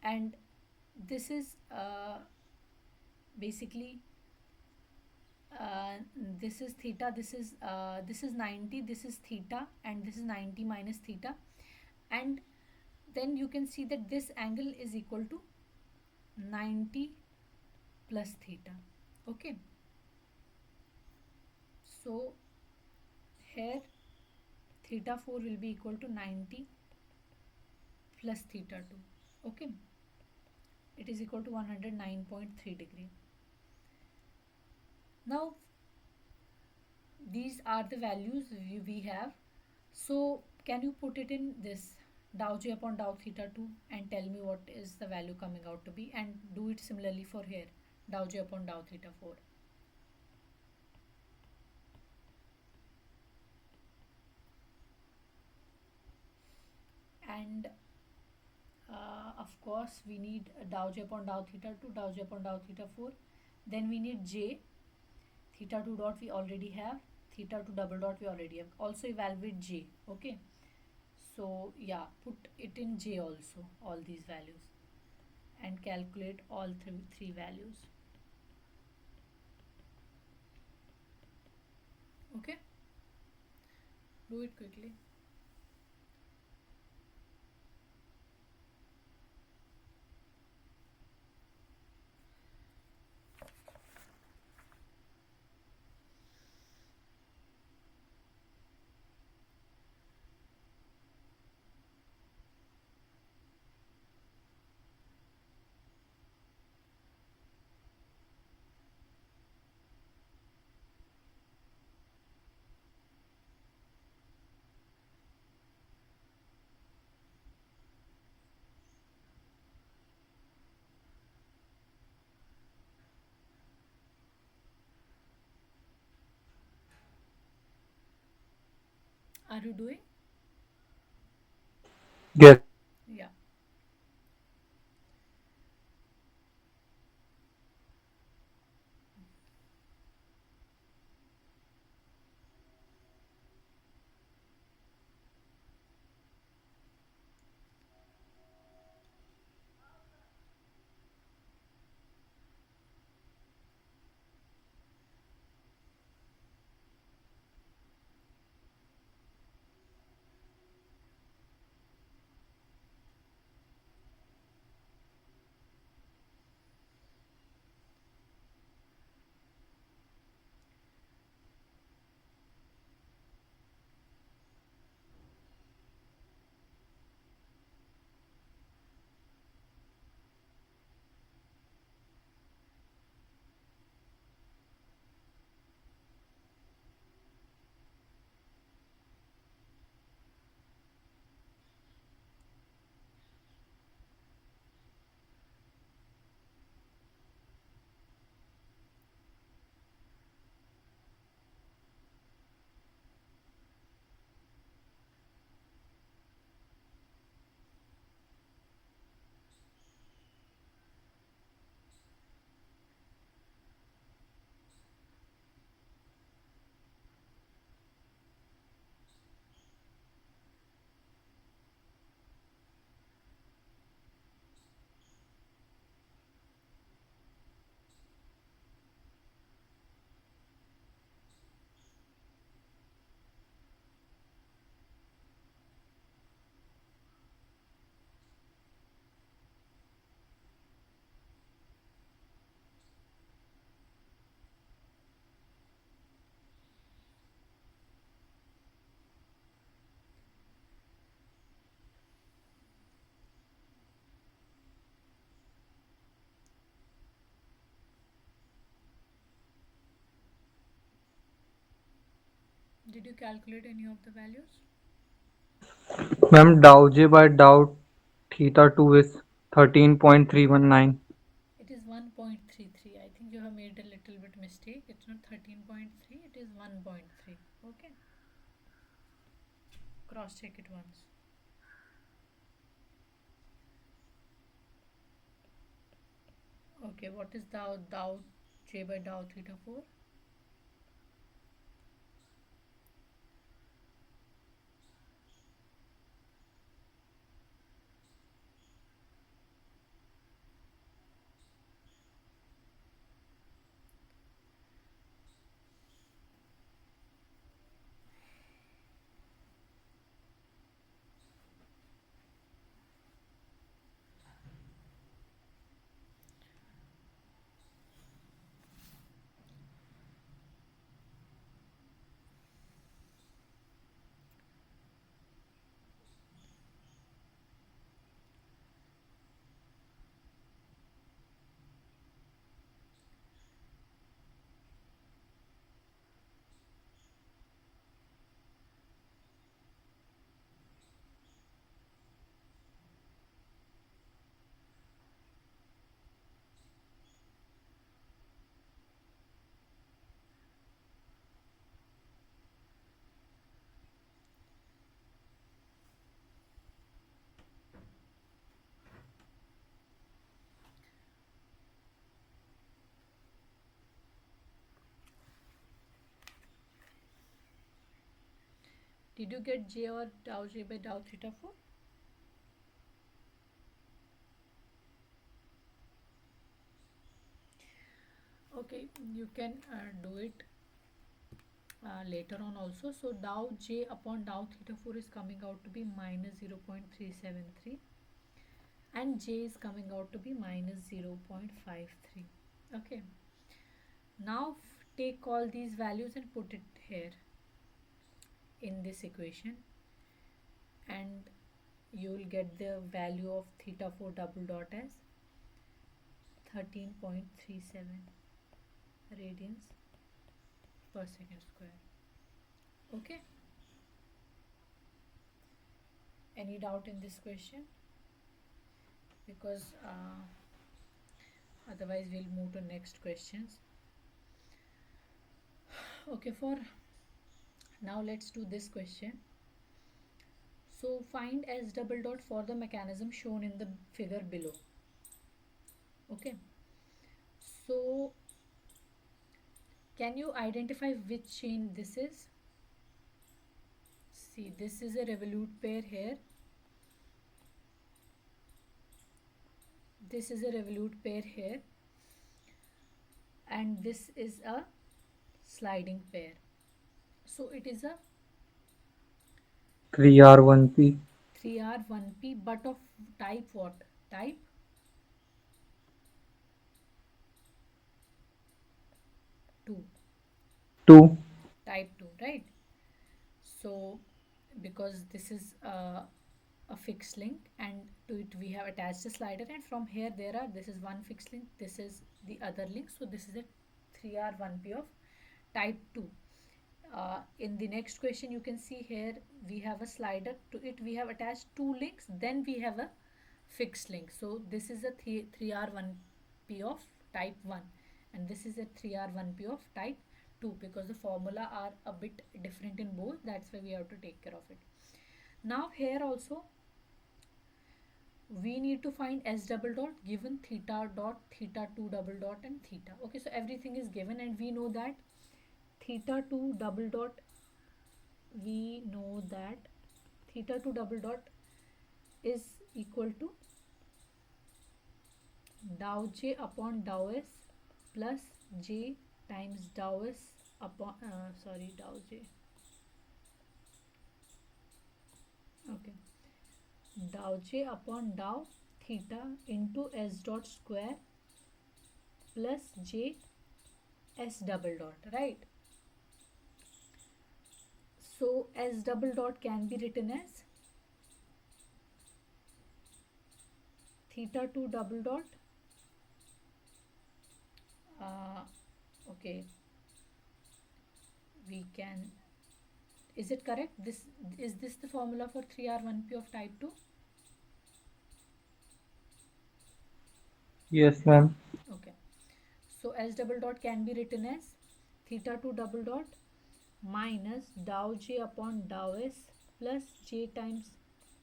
and this is basically uh, this is theta, this is 90, this is theta, and this is 90 minus theta, and then you can see that this angle is equal to 90 plus theta. Okay, so here theta 4 will be equal to 90 plus theta 2. Okay, it is equal to 109.3 degree. Now these are the values we have. So can you put it in this dow j upon dow theta 2 and tell me what is the value coming out to be, and do it similarly for here, dow j upon dow theta 4. And of course we need dow j upon dow theta 2, dow j upon dow theta 4. Then we need j, theta 2 dot we already have, theta 2 double dot we already have. Also evaluate j. Okay, so yeah, put it in j also, all these values, and calculate all three values. Okay, do it quickly. Are you doing?
Yes.
Yeah. Did you calculate any of the values?
Ma'am, dow j by dow theta 2 is 13.319.
It is 1.33. I think you have made a little bit mistake. It's not 13.3, it is 1.3. Okay, cross check it once. Okay, what is dow j by dow theta 4? Did you get J or tau J by tau theta 4? Okay, you can do it later on also. So tau J upon tau theta 4 is coming out to be minus 0.373 and J is coming out to be minus 0.53. Okay, now take all these values and put it here in this equation, and you will get the value of theta 4 double dot as 13.37 radians per second square. Okay, any doubt in this question? Because otherwise we'll move to next questions. Okay, for now let's do this question. So find S double dot for the mechanism shown in the figure below. Okay, so can you identify which chain this is? See, this is a revolute pair here. This is a revolute pair here, and this is a sliding pair. So it is a
3R1P.
3R1P, but of type what? Type 2.
2.
Type 2, right? So because this is a fixed link, and to it we have attached a slider, and from here there are, this is one fixed link, this is the other link, so this is a 3R1P of type 2. In the next question you can see here we have a slider, to it we have attached two links, then we have a fixed link. So this is a 3R1P of type 1, and this is a 3R1P of type 2, because the formula are a bit different in both, that's why we have to take care of it. Now here also we need to find S double dot given theta dot, theta 2 double dot, and theta. Okay, so everything is given, and we know that theta 2 double dot, we know that theta 2 double dot is equal to dou j upon dou s plus j times dou s upon dou j, okay, dou j upon dou theta into s dot square plus j s double dot, right? So s double dot can be written as theta 2 double dot, uh, okay, we can, is it correct, this is this the formula for 3R1P of type 2?
Yes, ma'am.
Okay, so S double dot can be written as theta 2 double dot minus dou j upon dou s plus j times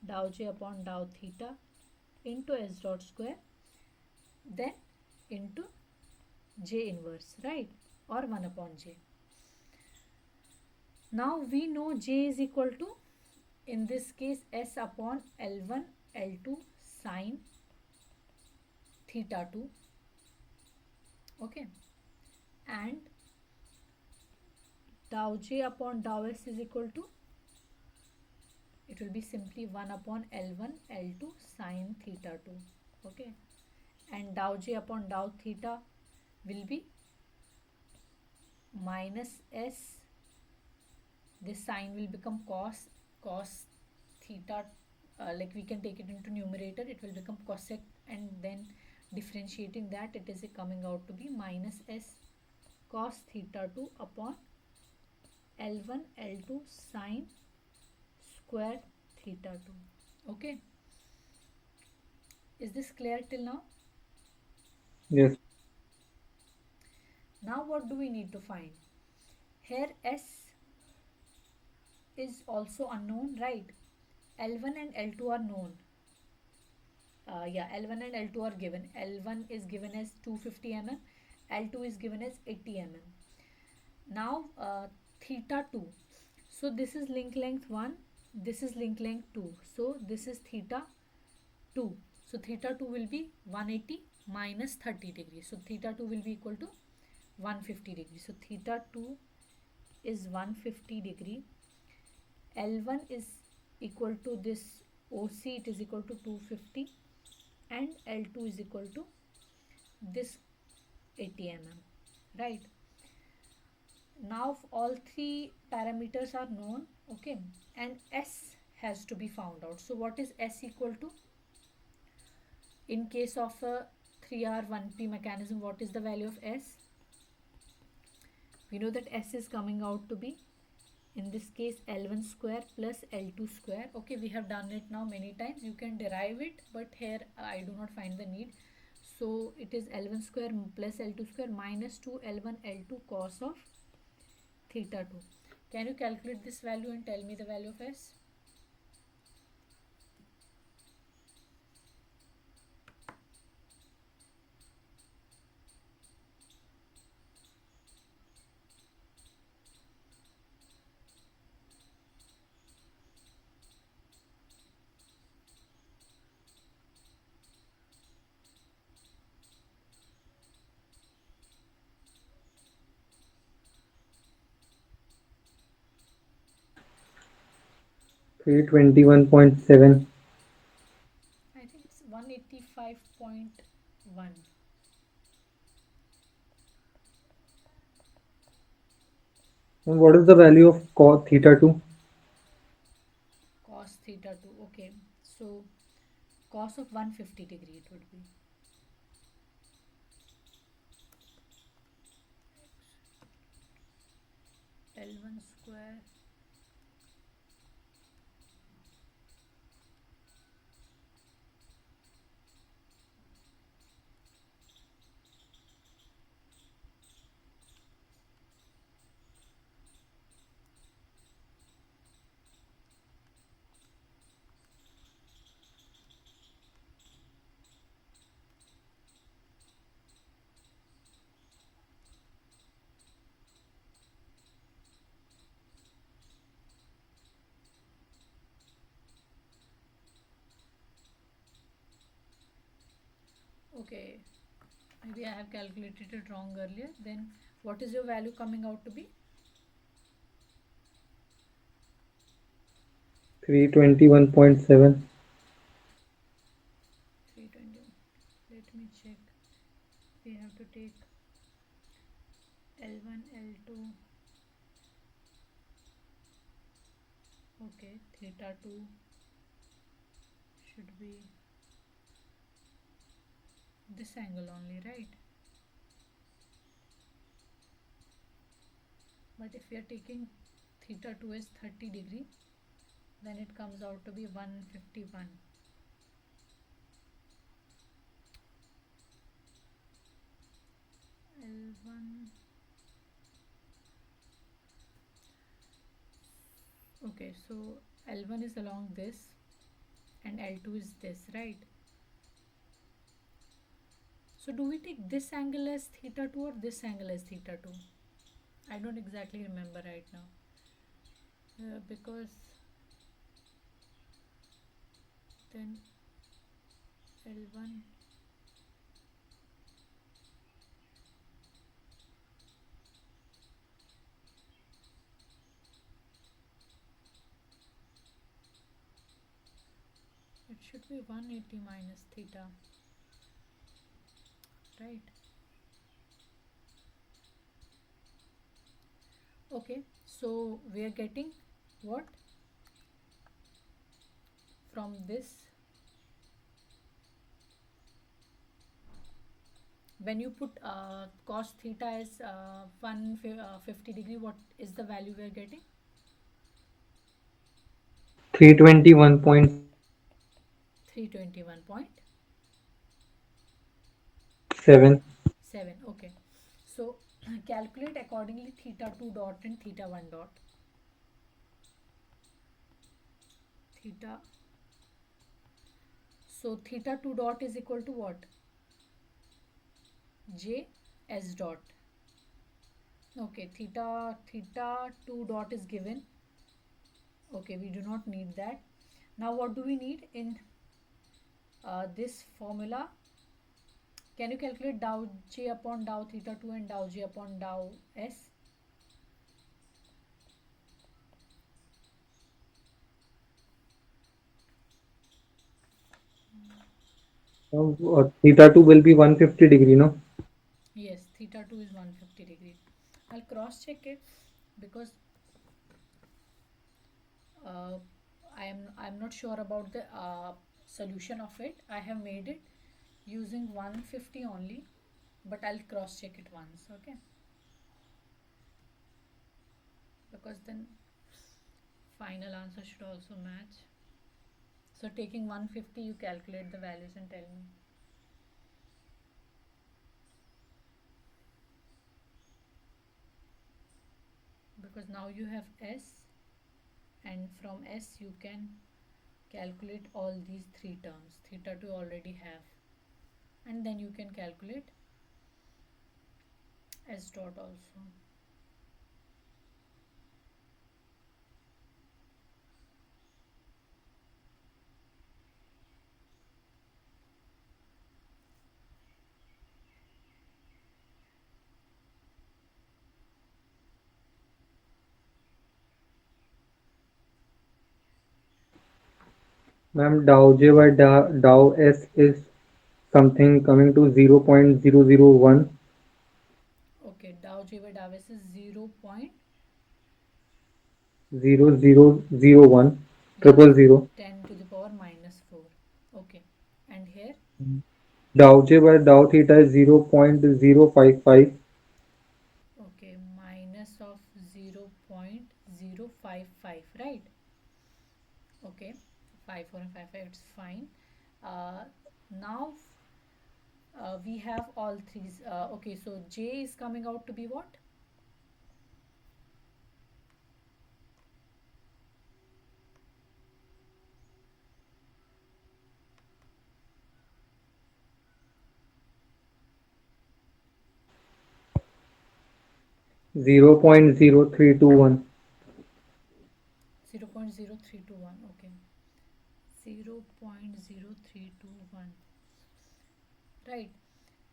dou j upon dou theta into s dot square, then into j inverse, right, or 1 upon j. Now we know j is equal to, in this case, s upon L1 L2 sine theta 2, okay, and dou j upon dou s is equal to, it will be simply 1 upon L1 L2 sine theta 2, okay, and dou j upon dou theta will be minus s, this sign will become cos theta, like we can take it into numerator, it will become cosec, and then differentiating that, it is coming out to be minus s cos theta 2 upon L1 L2 sine square theta 2. Okay, is this clear till now?
Yes.
Now what do we need to find? Here s is also unknown, right? L1 and L2 are known. Yeah, L1 and L2 are given. L1 is given as 250 mm, L2 is given as 80 mm. Now theta 2, So this is link length 1, this is link length 2. So this is theta 2. So theta 2 will be 180 minus 30 degrees. So theta 2 will be equal to 150 degrees. So theta 2 is 150 degree. L1 is equal to this OC, it is equal to 250, and L2 is equal to this 80 mm, right? Now all three parameters are known, okay, and S has to be found out. So what is S equal to? In case of a 3R 1P mechanism, what is the value of S? We know that S is coming out to be, in this case, L1 square plus L2 square. Okay, we have done it now many times. You can derive it, but here I do not find the need. So it is L1 square plus L2 square minus 2 L1 L2 cos of theta 2. Can you calculate this value and tell me the value of S?
321.7.
I think it's 185.1
And what is the value of cos theta 2?
cos theta 2. Okay, so cos of 150 degree it would be. L1 square. Okay, maybe I have calculated it wrong earlier. Then what is your value coming out to be?
321.7.
320. Let me check. We have to take L1, L2. Okay, theta 2 should be this angle only, right? But if we are taking theta 2 as 30 degree, then it comes out to be 151. L1. Okay, so L1 is along this and L2 is this, right? So do we take this angle as theta 2 or this angle as theta 2? I don't exactly remember right now. Because then L1, it should be 180 minus theta, right? Okay, so we are getting what from this? When you put cos theta as 150 degree, what is the value we are getting?
321.7.
321.7. Okay, so calculate accordingly theta 2 dot and theta 1 dot. Theta, so theta 2 dot is equal to what? J S dot. Okay, theta 2 dot is given Okay, we do not need that. Now what do we need in this formula? Can you calculate dou j upon dou theta 2 and dou j upon dou s?
Theta 2 will be 150 degree, no?
Yes, theta 2 is 150 degree. I'll cross check it because uh, I'm not sure about the solution of it. I have made it using 150 only, but I'll cross check it once, okay? Because then final answer should also match. So taking 150, you calculate the values and tell me. Because now you have s, and from s you can calculate all these three terms. Theta 2 already have, and then you can calculate s dot also.
Ma'am, dou j by dou s is something coming to 0.001.
Okay, dou j by dou s is 0 point,
0001
yes,
triple zero.
10 to the power minus 4. Okay, and here,
Dou j by dou theta is 0.055.
okay, minus of 0.055, right? Okay, 54 and 55, it's fine. Now we have all three. Okay, so j is coming out to be what?
0.0321.
0.0321. Okay, 0.0321. Right.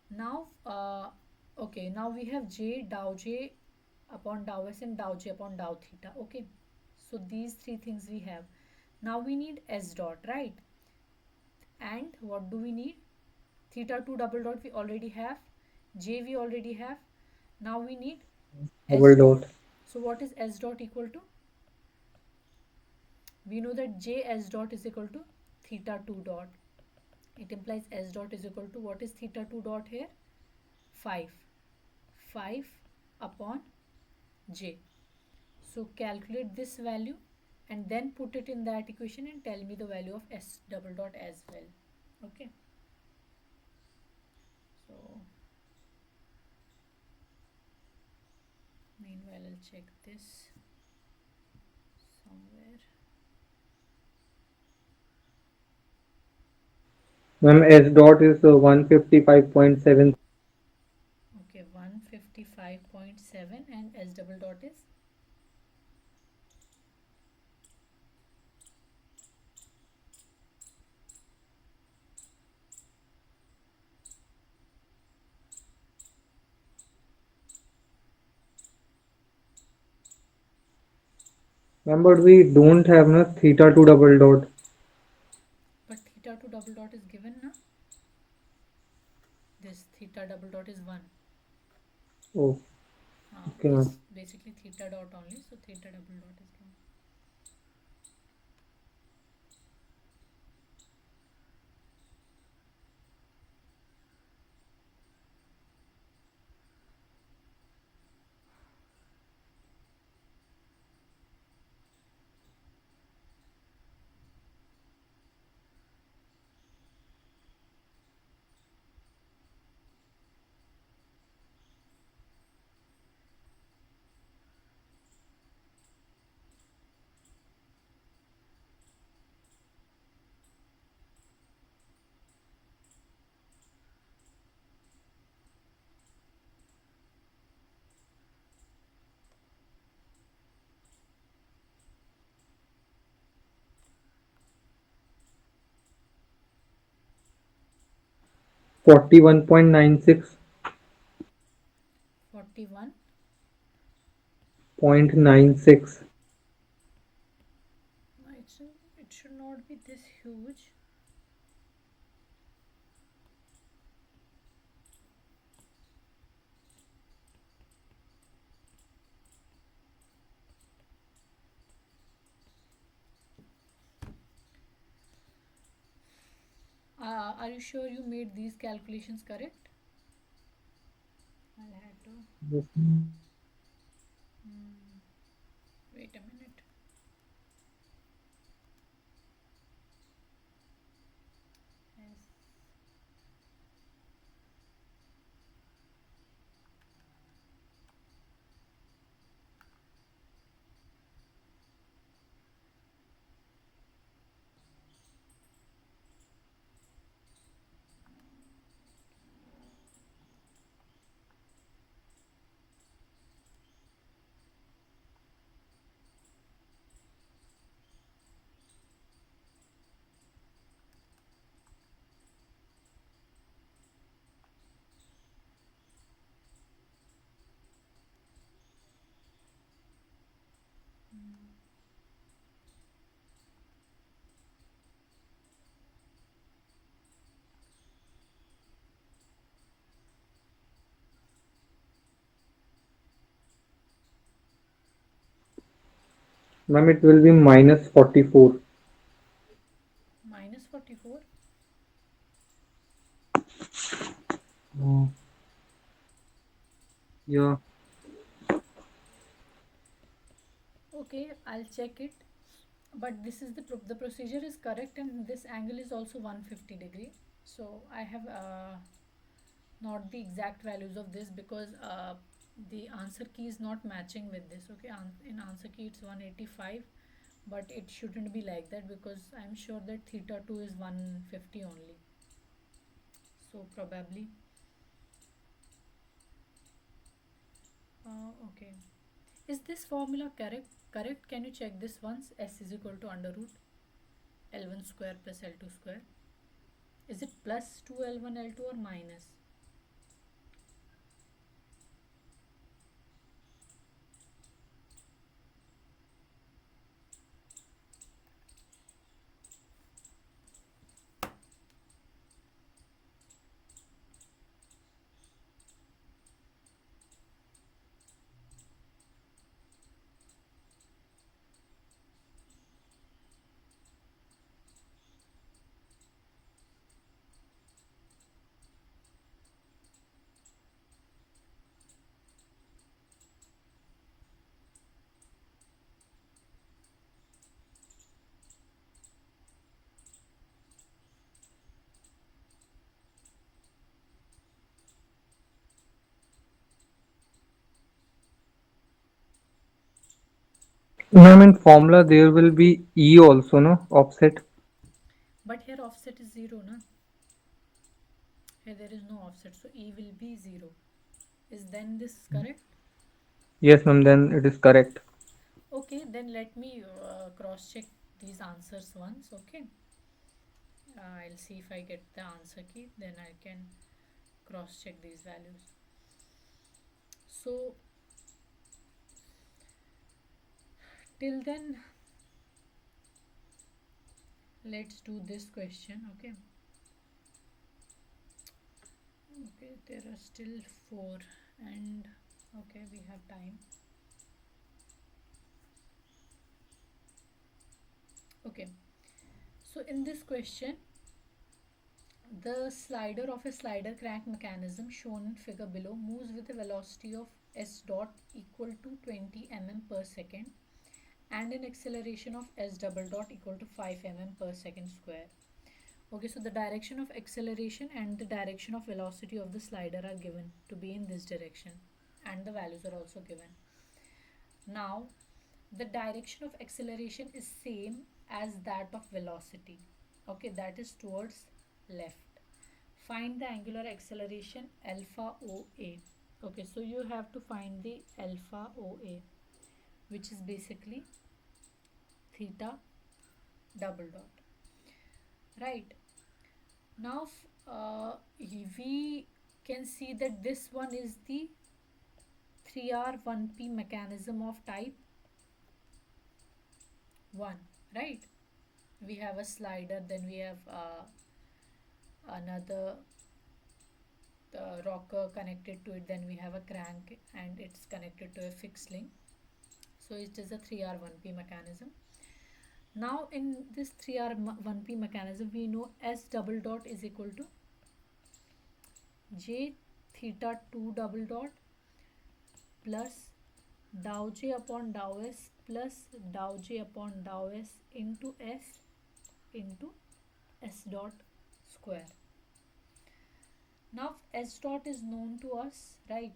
Now, okay, now we have j dou j upon dou s and dou j upon dou theta. Okay, so these three things we have. Now we need s dot, right? And what do we need? Theta 2 double dot we already have, j we already have. Now we need s
Double
dot.
dot.
So what is s dot equal to? We know that j s dot is equal to theta 2 dot. It implies s dot is equal to, what is theta 2 dot here? 5. 5 upon j. So calculate this value and then put it in that equation and tell me the value of s double dot as well. Okay. So meanwhile I'll check this somewhere.
Ma'am, S dot is 155.7.
Okay, 155.7 and s double dot is,
Ma'am, but we don't have no theta 2 double dot.
but theta 2 double dot is given now. This theta double dot is 1.
Oh, okay,
It's
ma'am.
basically theta dot only, so theta double dot is given.
41.96.
41.
0.96.
No, it should not be this huge. Are you sure you made these calculations correct? I'll have to. Hmm, wait a minute. Yes.
Ma'am, it will be minus 44.
Minus 44.
Oh, yeah.
Okay, I'll check it. But this is the procedure is correct, and this angle is also 150-degree. So I have not the exact values of this because the answer key is not matching with this. Okay, in answer key it's 185, but it shouldn't be like that because I'm sure that theta 2 is 150 only. So probably okay. Is this formula correct? Correct? Can you check this once? S is equal to under root L1 square plus L2 square. Is it plus 2 L1 L2 or minus?
Ma'am, in formula there will be E also, no? Offset.
But here offset is 0, na? Here there is no offset, so E will be 0. Is then this correct?
Yes, ma'am, then it is correct.
Okay, then let me cross check these answers once. Okay, I'll see if I get the answer key, then I can cross check these values. So till then, let's do this question. Okay, okay, there are still four, and okay, we have time. Okay, so in this question, the slider of a slider crank mechanism shown in figure below moves with a velocity of s dot equal to 20 mm per second and an acceleration of s double dot equal to 5 mm per second square. Okay, so the direction of acceleration and the direction of velocity of the slider are given to be in this direction, and the values are also given. Now, the direction of acceleration is same as that of velocity. Okay, that is towards left. Find the angular acceleration alpha OA. Okay, so you have to find the alpha OA, which is basically theta double dot. Right. Now we can see that this one is the 3R 1P mechanism of type 1, right? We have a slider, then we have another rocker connected to it, then we have a crank and it's connected to a fixed link. So it is a 3R 1P mechanism. Now in this 3R 1P mechanism, we know S double dot is equal to J theta 2 double dot plus dow J upon dow S plus dow J upon dow S into S into S dot square. Now S dot is known to us, right?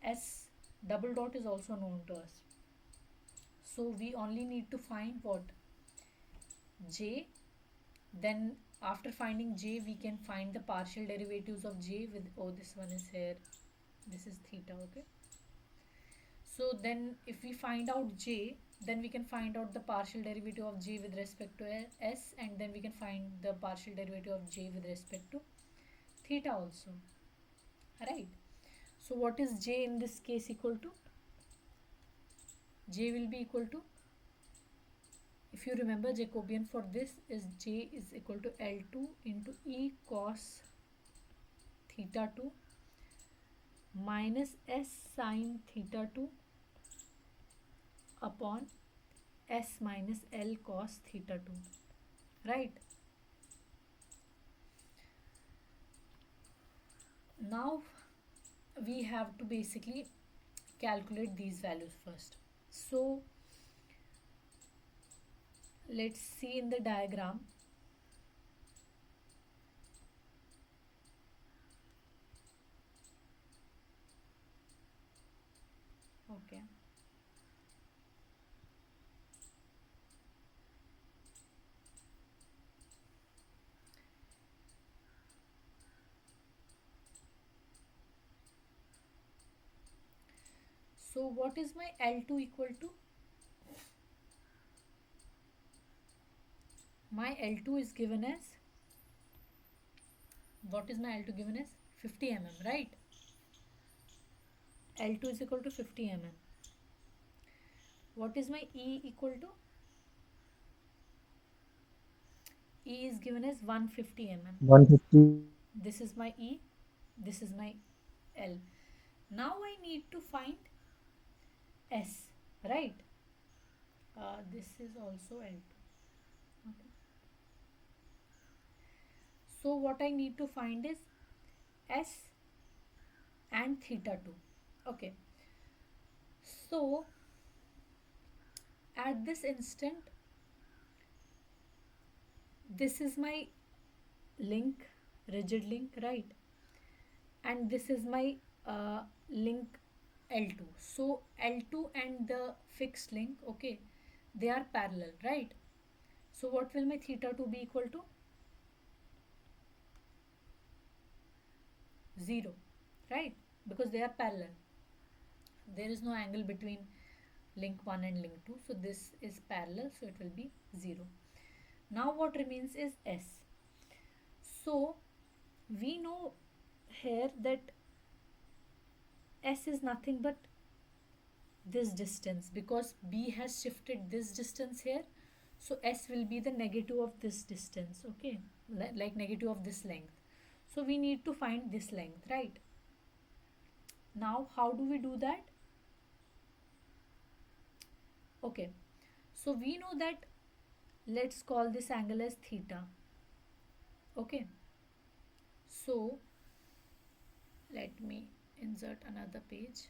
S double dot is also known to us. So we only need to find what? J. Then after finding J, we can find the partial derivatives of J with, oh, this one is here. This is theta, okay? So then if we find out J, then we can find out the partial derivative of J with respect to S, and then we can find the partial derivative of J with respect to theta also, right? So what is J in this case equal to? J will be equal to, if you remember, Jacobian for this is J is equal to L2 into E cos theta 2 minus S sin theta 2 upon S minus L cos theta 2, right? Now we have to basically calculate these values first. So let's see in the diagram. Okay. So what is my L2 equal to? My L2 is given as, what is my L2 given as? 50 mm, right? L2 is equal to 50 mm. What is my E equal to? E is given as 150 mm.
150.
This is my E, this is my L. Now I need to find S, right? This is also L2. Okay. So what I need to find is S and theta 2. Okay. So at this instant, this is my link, rigid link, right? And this is my link L2. So L2 and the fixed link, okay, they are parallel, right? So what will my theta 2 be equal to? 0, right? Because they are parallel. There is no angle between link 1 and link 2. So this is parallel, so it will be 0. Now what remains is S. So we know here that S is nothing but this distance, because B has shifted this distance here. So S will be the negative of this distance, okay? Like negative of this length. So we need to find this length, right? Now how do we do that? Okay, so we know that, let's call this angle as theta, okay? So let me insert another page.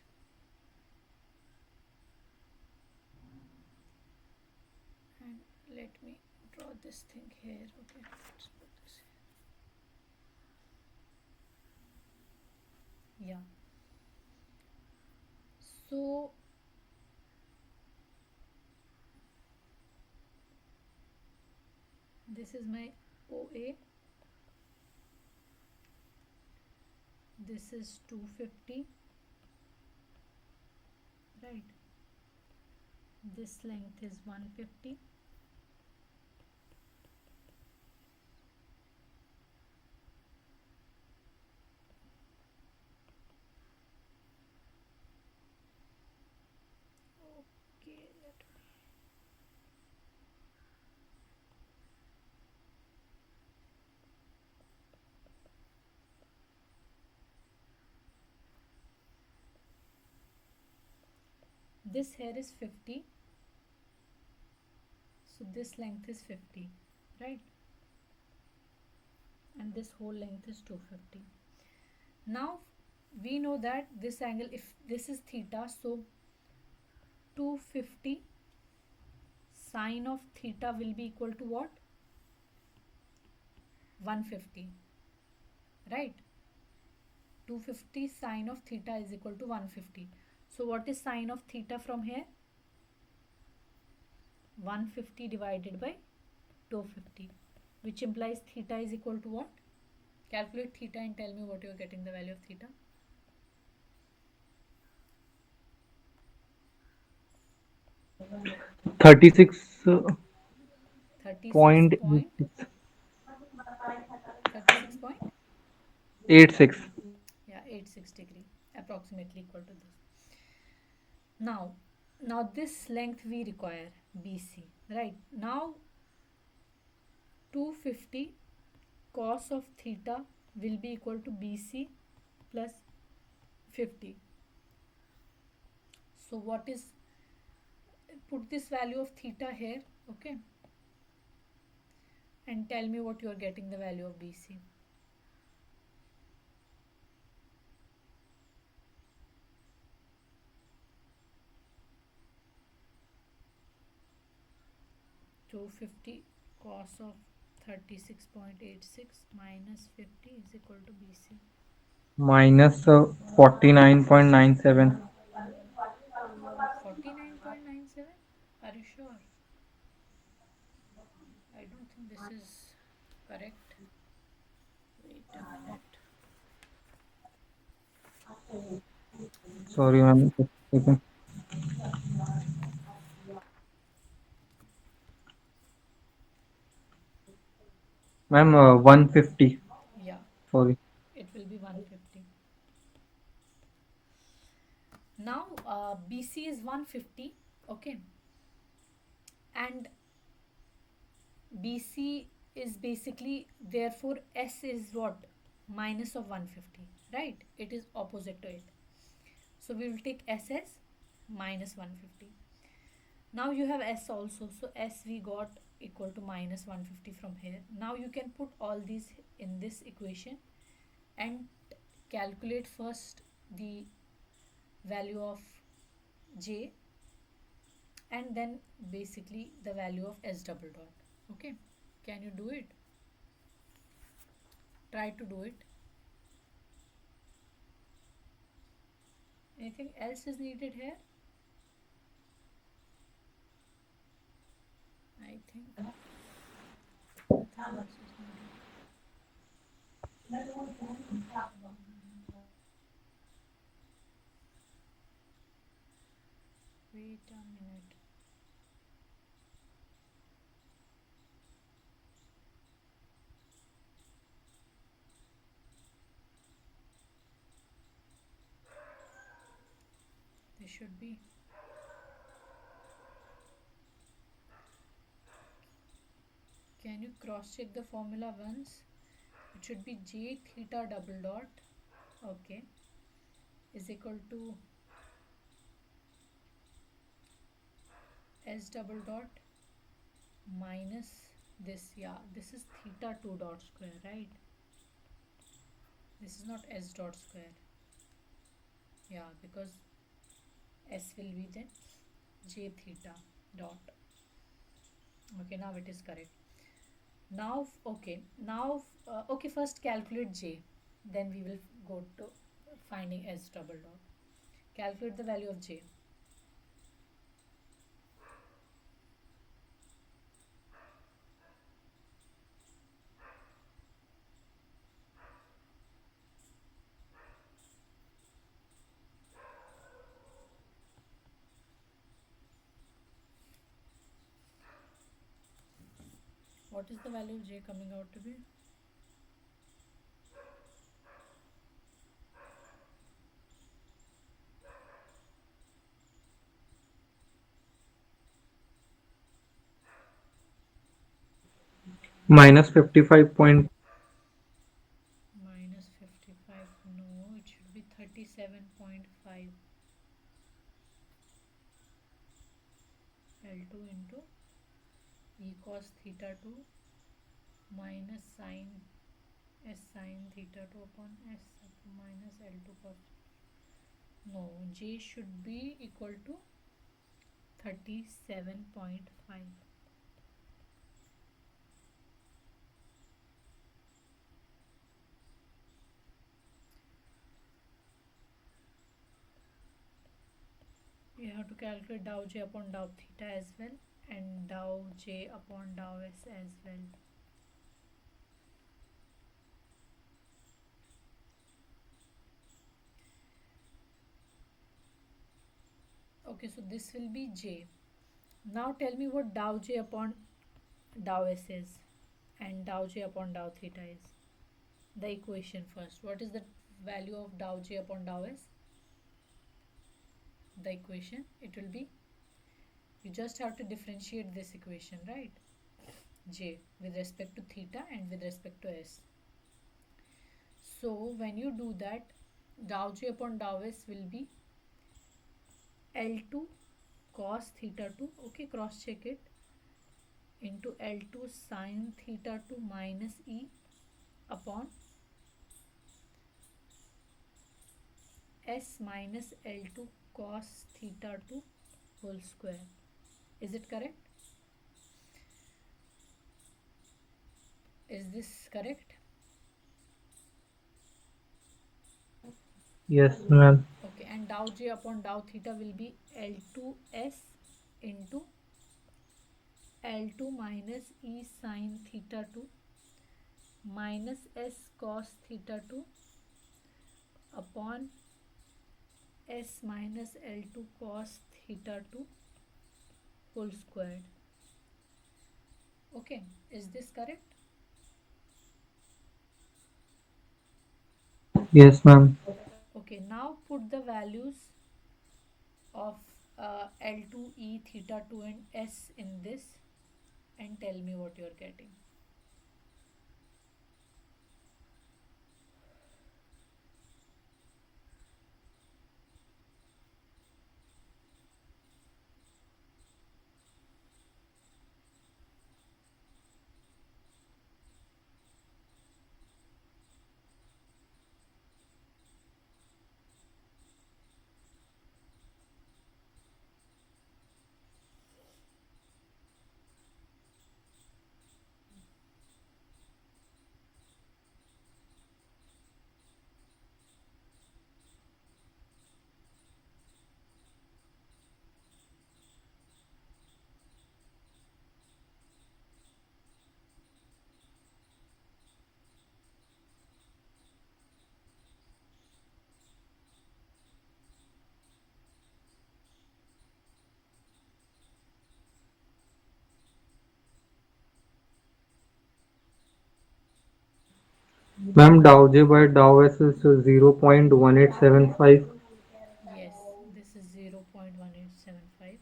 And let me draw this thing here, okay? Let's put this here. Yeah. So this is my OA, this is 250, right? This length is 150. this here is 50, so this length is 50, right? And this whole length is 250. Now we know that this angle, if this is theta, so 250 sine of theta will be equal to what? 150, right? 250 sine of theta is equal to 150. So what is sine of theta from here? 150 divided by 250, which implies theta is equal to what? Calculate theta and tell me what you are getting the value of theta.
36.86.
36 point 36 point, yeah, 86 degree, approximately equal to this. Now this length we require, BC, right? Now 250 cos of theta will be equal to BC plus 50. So what is, put this value of theta here, okay, and tell me what you are getting the value of BC. 250 cos of 36.86 minus 50 is equal to BC.
Minus 49.97.
49.97? Are you sure? I don't think this is correct. Wait a minute.
Sorry, ma'am. Just a second. Ma'am, 150.
Yeah,
Sorry.
it will be 150. Now BC is 150, okay, and BC is basically, therefore S is what? Minus of 150, right? It is opposite to it. So we will take S as minus 150. Now you have S also. So S we got equal to minus 150 from here. Now you can put all these in this equation and calculate first the value of J and then basically the value of S double dot. Okay. Can you do it? Try to do it. Anything else is needed here? I think nothing else is needed. Wait a minute. This should be. Can you cross check the formula once? It should be J theta double dot, okay, is equal to S double dot minus this, yeah, this is theta 2 dot square, right? This is not S dot square, yeah, because S will be then J theta dot. Okay, now it is correct. Now, okay, now, okay, first calculate J, then we will go to finding S double dot. Calculate the value of J. What is the value of J coming out to be?
Minus 55 point.
Minus 55, no, it should be 37.5. L2 into e cos theta 2 minus sine s sine theta 2 upon s minus L2 cos. No, j should be equal to 37.5. You have to calculate dou j upon dou theta as well, and dou j upon dou s as well. Okay, so this will be j. Now tell me what dou j upon dou s is and dou j upon dou theta is. The equation first. What is the value of dou j upon dou s? The equation, it will be, you just have to differentiate this equation, right? J with respect to theta and with respect to s. So when you do that, dou j upon dou s will be L2 cos theta 2, okay, cross check it, into L2 sin theta 2 minus e upon s minus L2 cos theta 2 whole square. Is it correct? Is this correct?
Yes, ma'am.
Okay, and dou j upon dou theta will be L2s into L2 minus e sin theta 2 minus s cos theta 2 upon s minus L2 cos theta 2 whole squared. Okay, is this correct?
Yes, ma'am.
Okay, now put the values of L2 e theta 2 and s in this and tell me what you are getting.
Ma'am, Dow J by Dow S is 0.1875
Yes, this is 0.1875.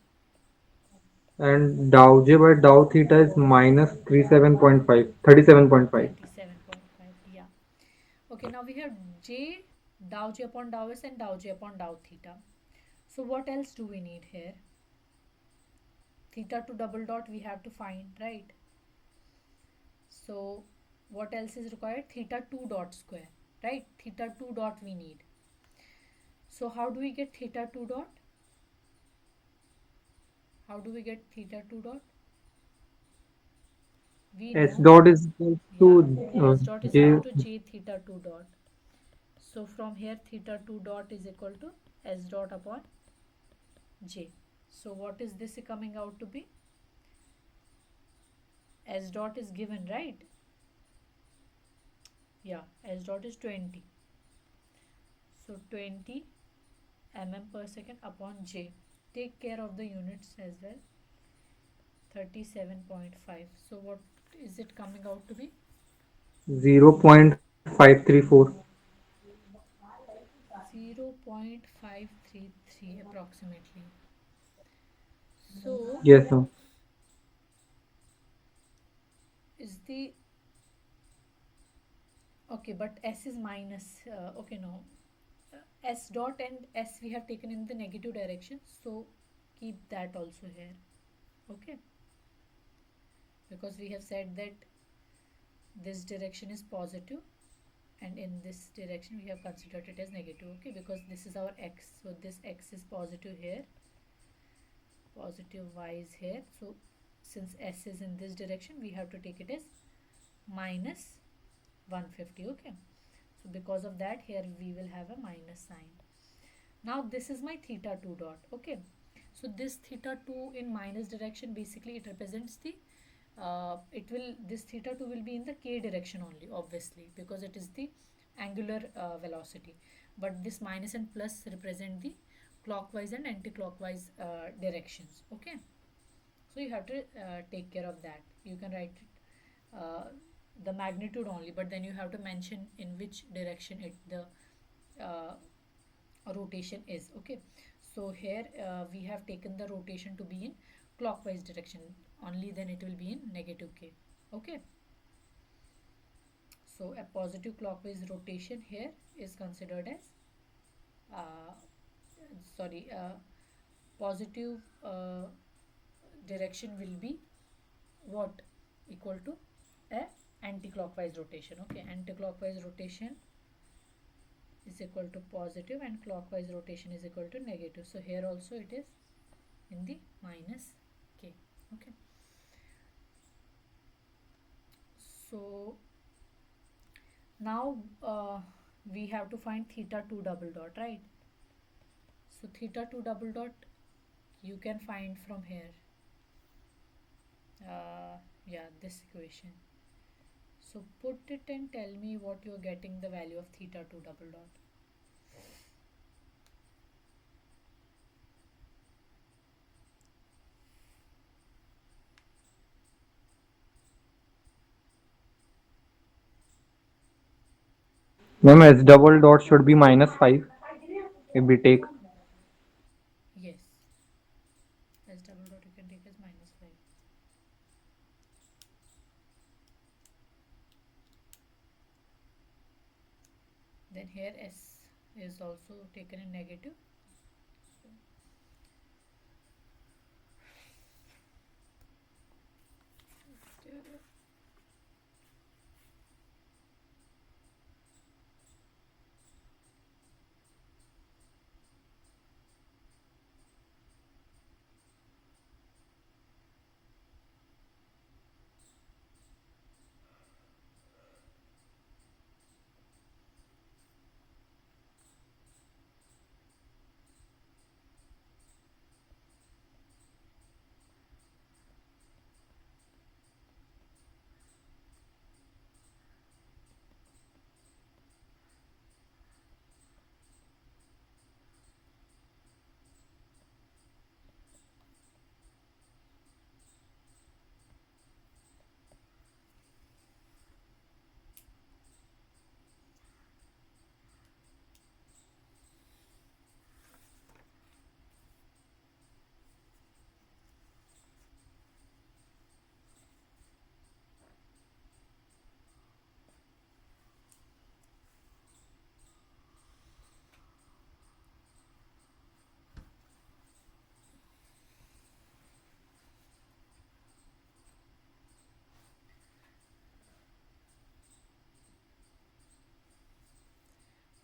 and Dow J by Dow theta is minus 37.5.
37.5, yeah. Okay, now we have j, dou j upon dou s and dou j upon dou theta. So what else do we need here? Theta to double dot we have to find, right? So what else is required? Theta 2 dot square, right? Theta 2 dot we need. So how do we get theta 2 dot? How do we get theta 2 dot? We
S
know,
dot is equal
yeah,
to
s dot is equal
J.
to j theta 2 dot. So from here theta 2 dot is equal to s dot upon j. So what is this coming out to be? S dot is given, right? Yeah, S dot is 20. So 20 mm per second upon J. Take care of the units as well. 37.5. So what is it coming out to be?
0.534.
0.533 approximately. So
Yes, ma'am.
is the, okay, but S is minus, okay, no. S dot and S we have taken in the negative direction. So keep that also here. Okay, because we have said that this direction is positive and in this direction we have considered it as negative. Okay, because this is our x, so this x is positive here, positive y is here. So since s is in this direction, we have to take it as minus 150. Okay, so because of that, here we will have a minus sign. Now this is my theta 2 dot. Okay, so this theta 2 in minus direction, basically it represents the it will, this theta 2 will be in the k direction only, obviously, because it is the angular velocity, but this minus and plus represent the clockwise and anti-clockwise directions. Okay, so you have to take care of that. You can write it, the magnitude only, but then you have to mention in which direction it the uh, rotation is. Okay, so here we have taken the rotation to be in clockwise direction only, then it will be in negative k. Okay, so a positive clockwise rotation here is considered as uh, sorry positive direction will be what, equal to a anti-clockwise rotation. Okay, anti-clockwise rotation is equal to positive and clockwise rotation is equal to negative. So here also it is in the minus k. Okay, so now we have to find theta 2 double dot, right? So theta 2 double dot you can find from here, yeah, this equation. So put it and tell me what you're getting the value of theta 2 double dot.
Ma'am, S double dot should be minus 5 if we take.
Yes, as double dot you can take as minus 5. Then here s is also taken in negative.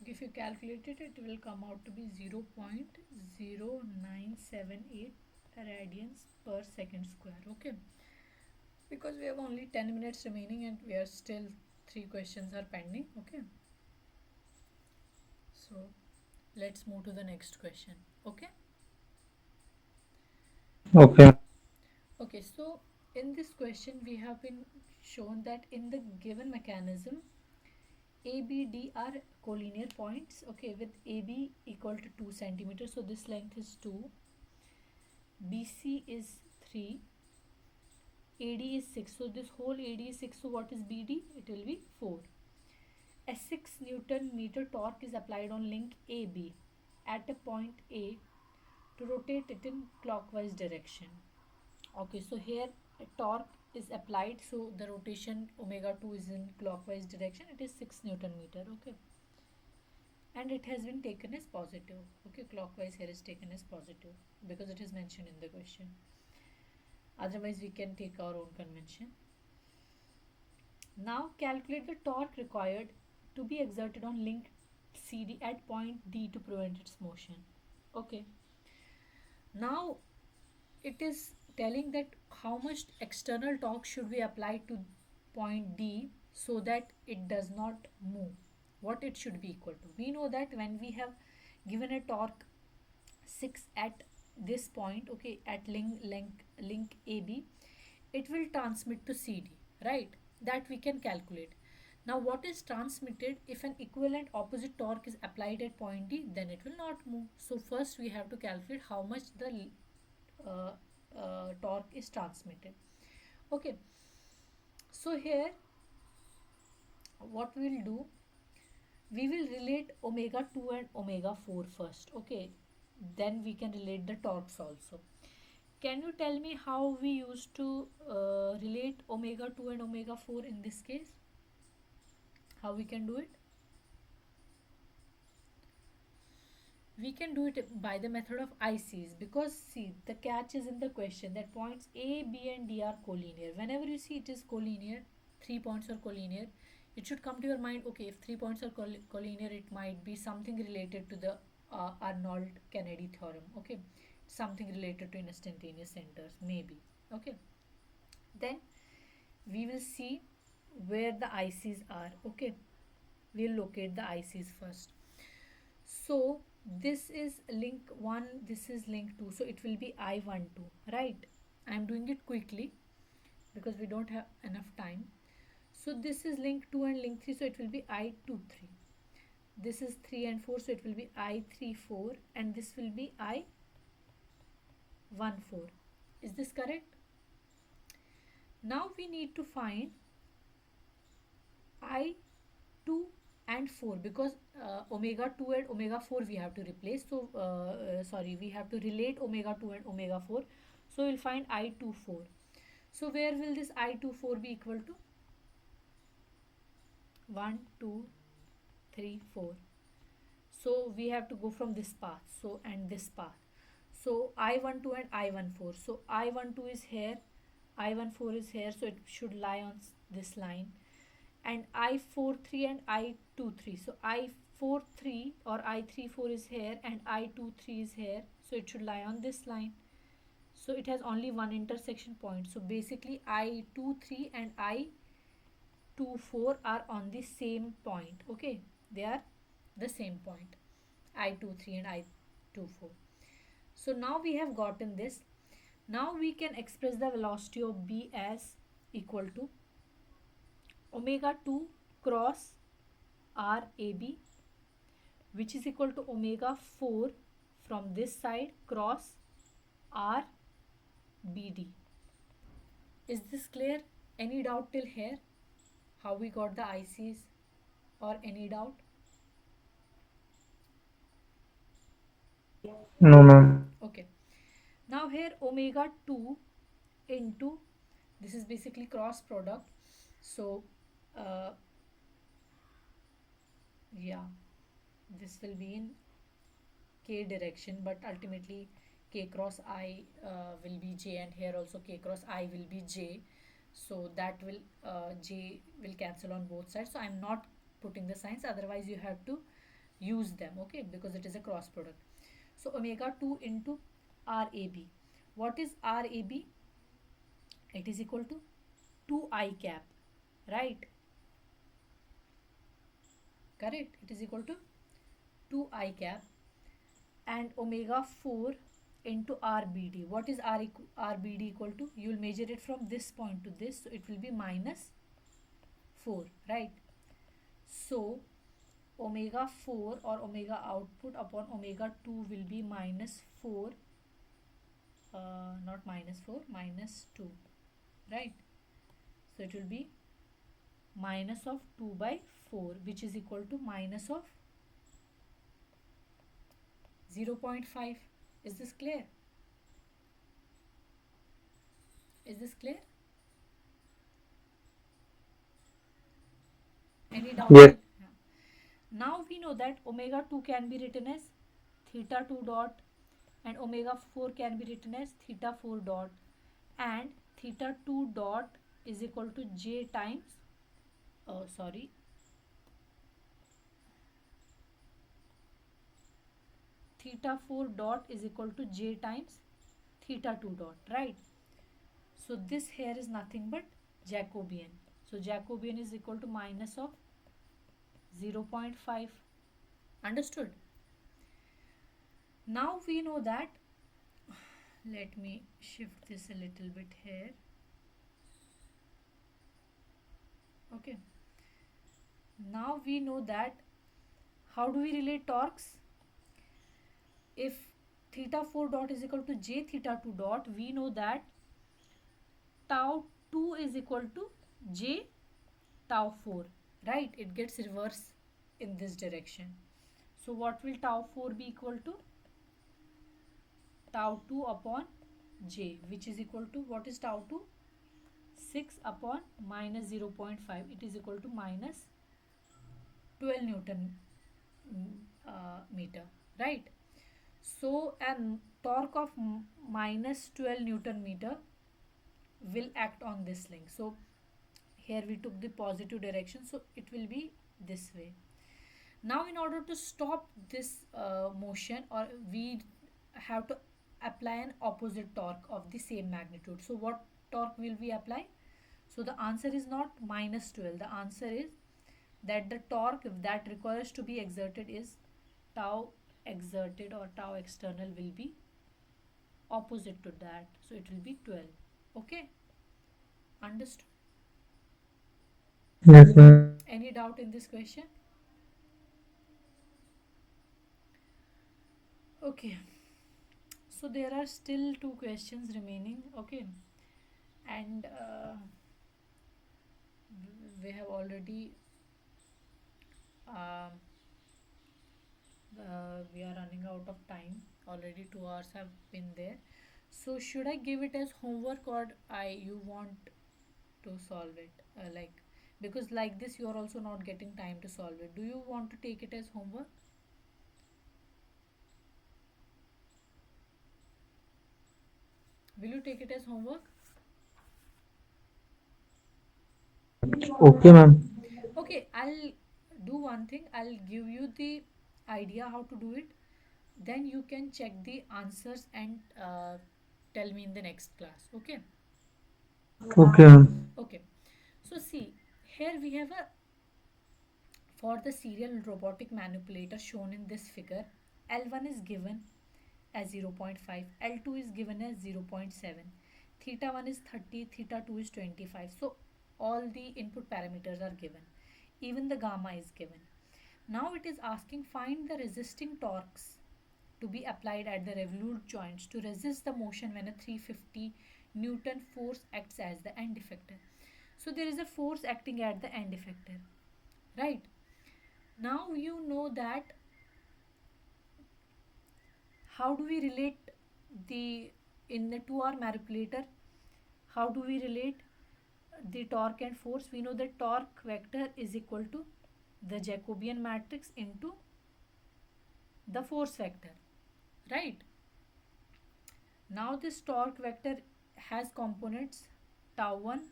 Okay, if you calculate it, it will come out to be 0.0978 radians per second square. Okay, because we have only 10 minutes remaining and we are still three questions are pending. Okay, so let's move to the next question. Okay,
Okay.
okay, so in this question we have been shown that in the given mechanism, a b d are collinear points. Okay, with ab equal to 2 centimeters, so this length is 2, bc is 3, AD is 6. So this whole AD is 6. So what is BD? It will be 4. A 6 Newton meter torque is applied on link AB at a point A to rotate it in clockwise direction. Okay, so here a torque is applied. So the rotation omega 2 is in clockwise direction. It is 6 Newton meter. Okay. And it has been taken as positive. Okay, clockwise here is taken as positive because it is mentioned in the question. Otherwise we can take our own convention. Now calculate the torque required to be exerted on link CD at point D to prevent its motion. Okay, now it is telling that how much external torque should we apply to point D so that it does not move. What it should be equal to. We know that when we have given a torque 6 at this point, okay, at link AB, it will transmit to CD, right? That we can calculate. Now what is transmitted if an equivalent opposite torque is applied at point D, then it will not move. So first we have to calculate how much the uh, torque is transmitted. Okay, so here what we will do, we will relate omega 2 and omega 4 first. Okay, then we can relate the torques also. Can you tell me how we used to relate omega 2 and omega 4 in this case? How we can do it? We can do it by the method of ICs, because see, the catch is in the question that points A, B and D are collinear. Whenever you see it is collinear, 3 points are collinear, it should come to your mind, okay, if 3 points are collinear, it might be something related to the Arnold-Kennedy theorem, okay, something related to instantaneous centers, maybe, okay. Then we will see where the ICs are, okay. We'll locate the ICs first. So this is link 1, this is link 2, so it will be I12, right? I'm doing it quickly because we don't have enough time. So this is link 2 and link 3, so it will be I23. This is 3 and 4, so it will be I34, and this will be I14. Is this correct? Now we need to find I2 and 4, because omega 2 and omega 4 we have to replace. So sorry, we have to relate omega 2 and omega 4. So we'll find I24. So where will this I24 be equal to? 1, 2, 3, 4. So we have to go from this path, so and this path. So I12 and I14. So I12 is here, I14 is here, so it should lie on this line. And I43 and I23. So I43 or I34 is here and I23 is here. So it should lie on this line. So it has only one intersection point. So basically I23 and I24 are on the same point. Okay, they are the same point. I23 and I24. So now we have gotten this. Now we can express the velocity of B as equal to omega 2 cross RAB, which is equal to omega 4 from this side cross RBD. Is this clear? Any doubt till here? How we got the ICs, or any doubt?
No, ma'am.
Okay. Now here omega 2 into, this is basically cross product. So uh, yeah, this will be in k direction, but ultimately k cross I will be j, and here also k cross I will be j. So that will j will cancel on both sides. So I'm not putting the signs, otherwise you have to use them, okay, because it is a cross product. So omega 2 into RAB. What is RAB? It is equal to 2I cap, right? Correct. It is equal to 2I cap, and omega 4 into RBD. What is RBD equal to? You will measure it from this point to this, so it will be minus 4, right? So omega 4 or omega output upon omega 2 will be minus 4, not minus 4, minus 2, right? So it will be minus of 2 by 4, which is equal to minus of 0.5. Is this clear? Is this clear? Any doubt?
Yes.
Yeah. Now we know that omega 2 can be written as theta 2 dot, and omega 4 can be written as theta 4 dot, and theta 2 dot is equal to j times, sorry, theta 4 dot is equal to j times theta 2 dot, right? So this here is nothing but Jacobian. So Jacobian is equal to minus of 0.5. Understood? Now we know that, let me shift this a little bit here. Okay. Now we know that how do we relate torques? If theta 4 dot is equal to j theta 2 dot, we know that tau 2 is equal to j tau 4, right? It gets reverse in this direction. So what will tau 4 be equal to? Tau 2 upon j, which is equal to, what is tau 2? 6 upon minus 0.5, it is equal to minus 12 Newton meter, right? So a torque of minus 12 Newton meter will act on this link. So here we took the positive direction, so it will be this way. Now in order to stop this motion, or we have to apply an opposite torque of the same magnitude. So what torque will we apply? So the answer is not minus 12. The answer is that the torque that requires to be exerted is tau exerted, or tau external will be opposite to that. So it will be 12. Okay, understood?
Yes, ma'am.
Any doubt in this question? Okay, so there are still two questions remaining. Okay, and we have already um, we are running out of time already. 2 hours have been there. So should I give it as homework, or I you want to solve it, like, because like this you are also not getting time to solve it. Do you want to take it as homework? Will you take it as homework?
Okay, ma'am.
Okay, I'll do one thing. I'll give you the idea how to do it, then you can check the answers and tell me in the next class. Okay.
Okay, ma'am.
Okay, so see, here we have a, for the serial robotic manipulator shown in this figure, L1 is given as 0.5, L2 is given as 0.7, theta 1 is 30, theta 2 is 25. So all the input parameters are given, even the gamma is given. Now it is asking find the resisting torques to be applied at the revolute joints to resist the motion when a 350 Newton force acts as the end effector. So there is a force acting at the end effector, right? Now you know that how do we relate the, in the 2R manipulator, how do we relate the torque and force? We know that torque vector is equal to the Jacobian matrix into the force vector, right? Now this torque vector has components tau 1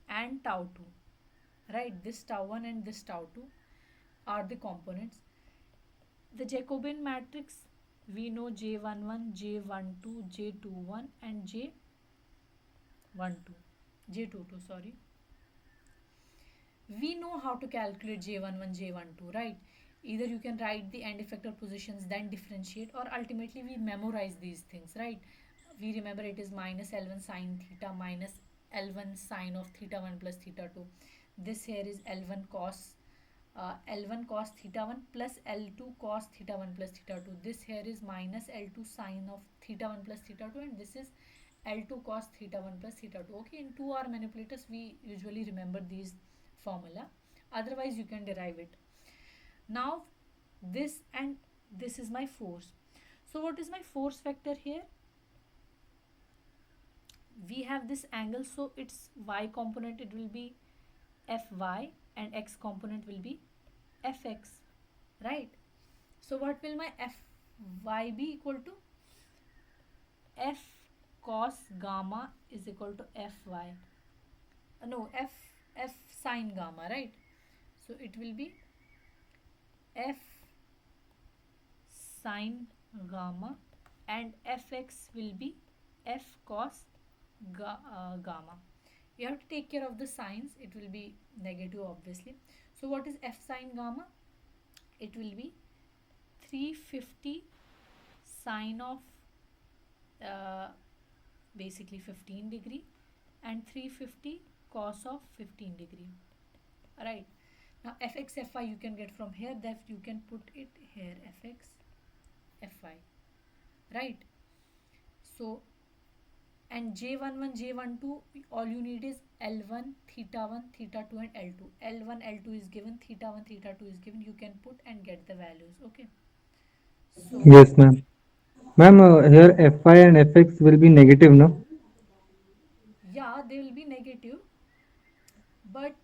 and tau 2, right? This tau 1 and this tau 2 are the components. The Jacobian matrix, we know J11, J12, J21 and J12, J22, sorry. We know how to calculate J11, J12, right? Either you can write the end effector positions, then differentiate, or ultimately we memorize these things, right? We remember it is minus L1 sine theta minus L1 sine of theta 1 plus theta 2. This here is L1 cos theta 1 plus L2 cos theta 1 plus theta 2. This here is minus L2 sine of theta 1 plus theta 2, and this is L2 cos theta 1 plus theta 2. Okay, in 2R manipulators we usually remember these formula, otherwise you can derive it. Now this and this is my force. So what is my force vector here? We have this angle, so its y component it will be Fy and x component will be Fx, right? So what will my Fy be equal to? F cos gamma is equal to fy. No, f sine gamma, right? So it will be f sine gamma, and fx will be f cos gamma. You have to take care of the signs, it will be negative obviously. So what is f sine gamma? It will be 350 sine of uh, basically 15 degree, and 350 cos of 15 degree. Right. Now fx fy you can get from here, that you can put it here, fx fy, right? So, and j11 j12, all you need is l1 theta 1 theta 2 and l2. L1 L2 is given, theta 1 theta 2 is given, you can put and get the values. Okay. So
Yes, ma'am. Ma'am, here Fi and Fx will be negative, no?
yeah, they will be negative, but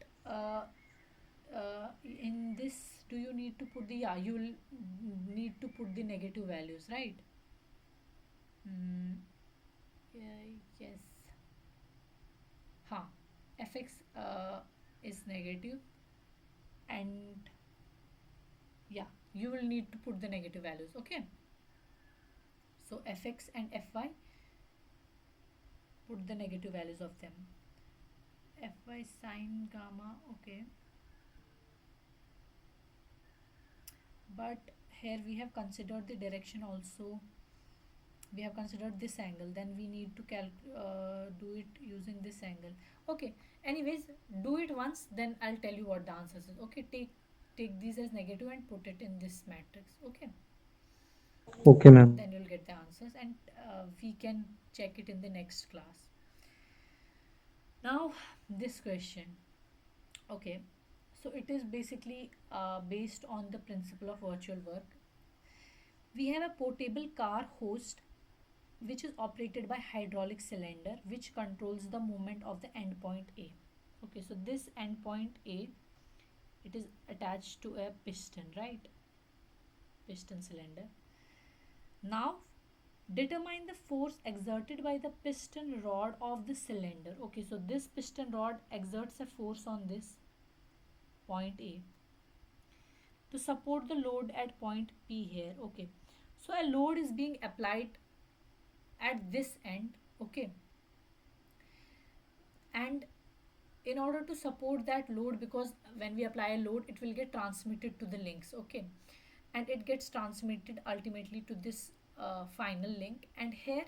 in this, do you need to put the, yeah, you will need to put the negative values, right? mm, yes. Huh. Fx is negative, and yeah, you will need to put the negative values. Okay. So fx and fy, put the negative values of them. Fy sine gamma, okay, but here we have considered the direction also. We have considered this angle, then we need to do it using this angle. Okay. Anyways, do it once, then I'll tell you what the answers is. Okay, take these as negative and put it in this matrix. Okay,
Okay, ma'am.
then you'll get the answers, and we can check it in the next class. Now this question. Okay, so it is basically based on the principle of virtual work. We have a portable car host which is operated by hydraulic cylinder which controls the movement of the endpoint A. Okay, so this endpoint A, it is attached to a piston, right? Piston cylinder. Now determine the force exerted by the piston rod of the cylinder. Okay, so this piston rod exerts a force on this point A to support the load at point P here. Okay, so a load is being applied at this end. Okay, and in order to support that load, because when we apply a load it will get transmitted to the links. Okay, and it gets transmitted ultimately to this final link, and here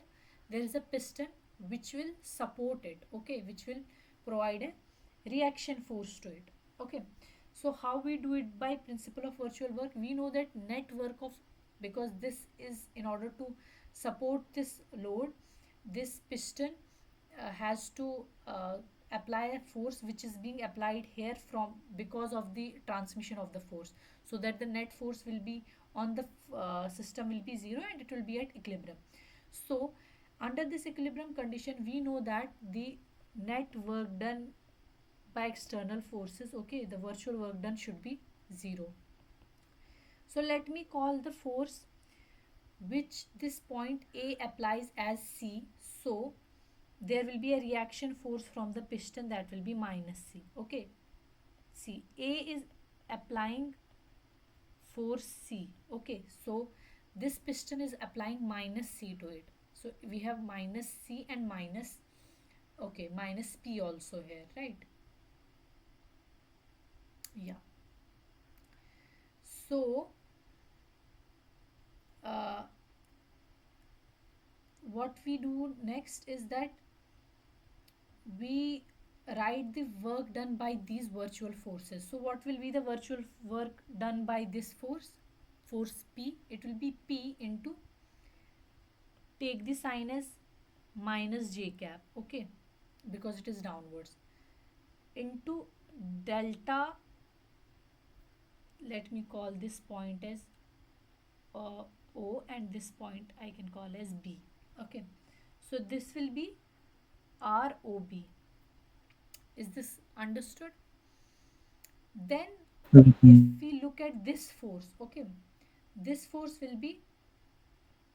there is a piston which will support it. Okay, which will provide a reaction force to it. Okay, so how we do it? By principle of virtual work, we know that net work of, because this is in order to support this load, this piston has to apply a force which is being applied here from, because of the transmission of the force, so that the net force will be on the system will be zero and it will be at equilibrium. So under this equilibrium condition, we know that the net work done by external forces, okay, the virtual work done should be zero. So let me call the force which this point A applies as C. So there will be a reaction force from the piston, that will be minus C. Okay, see, A is applying force C. Okay, so this piston is applying minus C to it. So we have minus C and minus, okay, minus P also here, right? Yeah. So uh, what we do next is that we write the work done by these virtual forces. So what will be the virtual work done by this force? Force P, it will be P into, take the sign as minus j cap, okay, because it is downwards, into delta, let me call this point as O, and this point I can call as B. Okay, so this will be ROB. Is this understood? Then if
Mhm.
we look at this force, okay, this force will be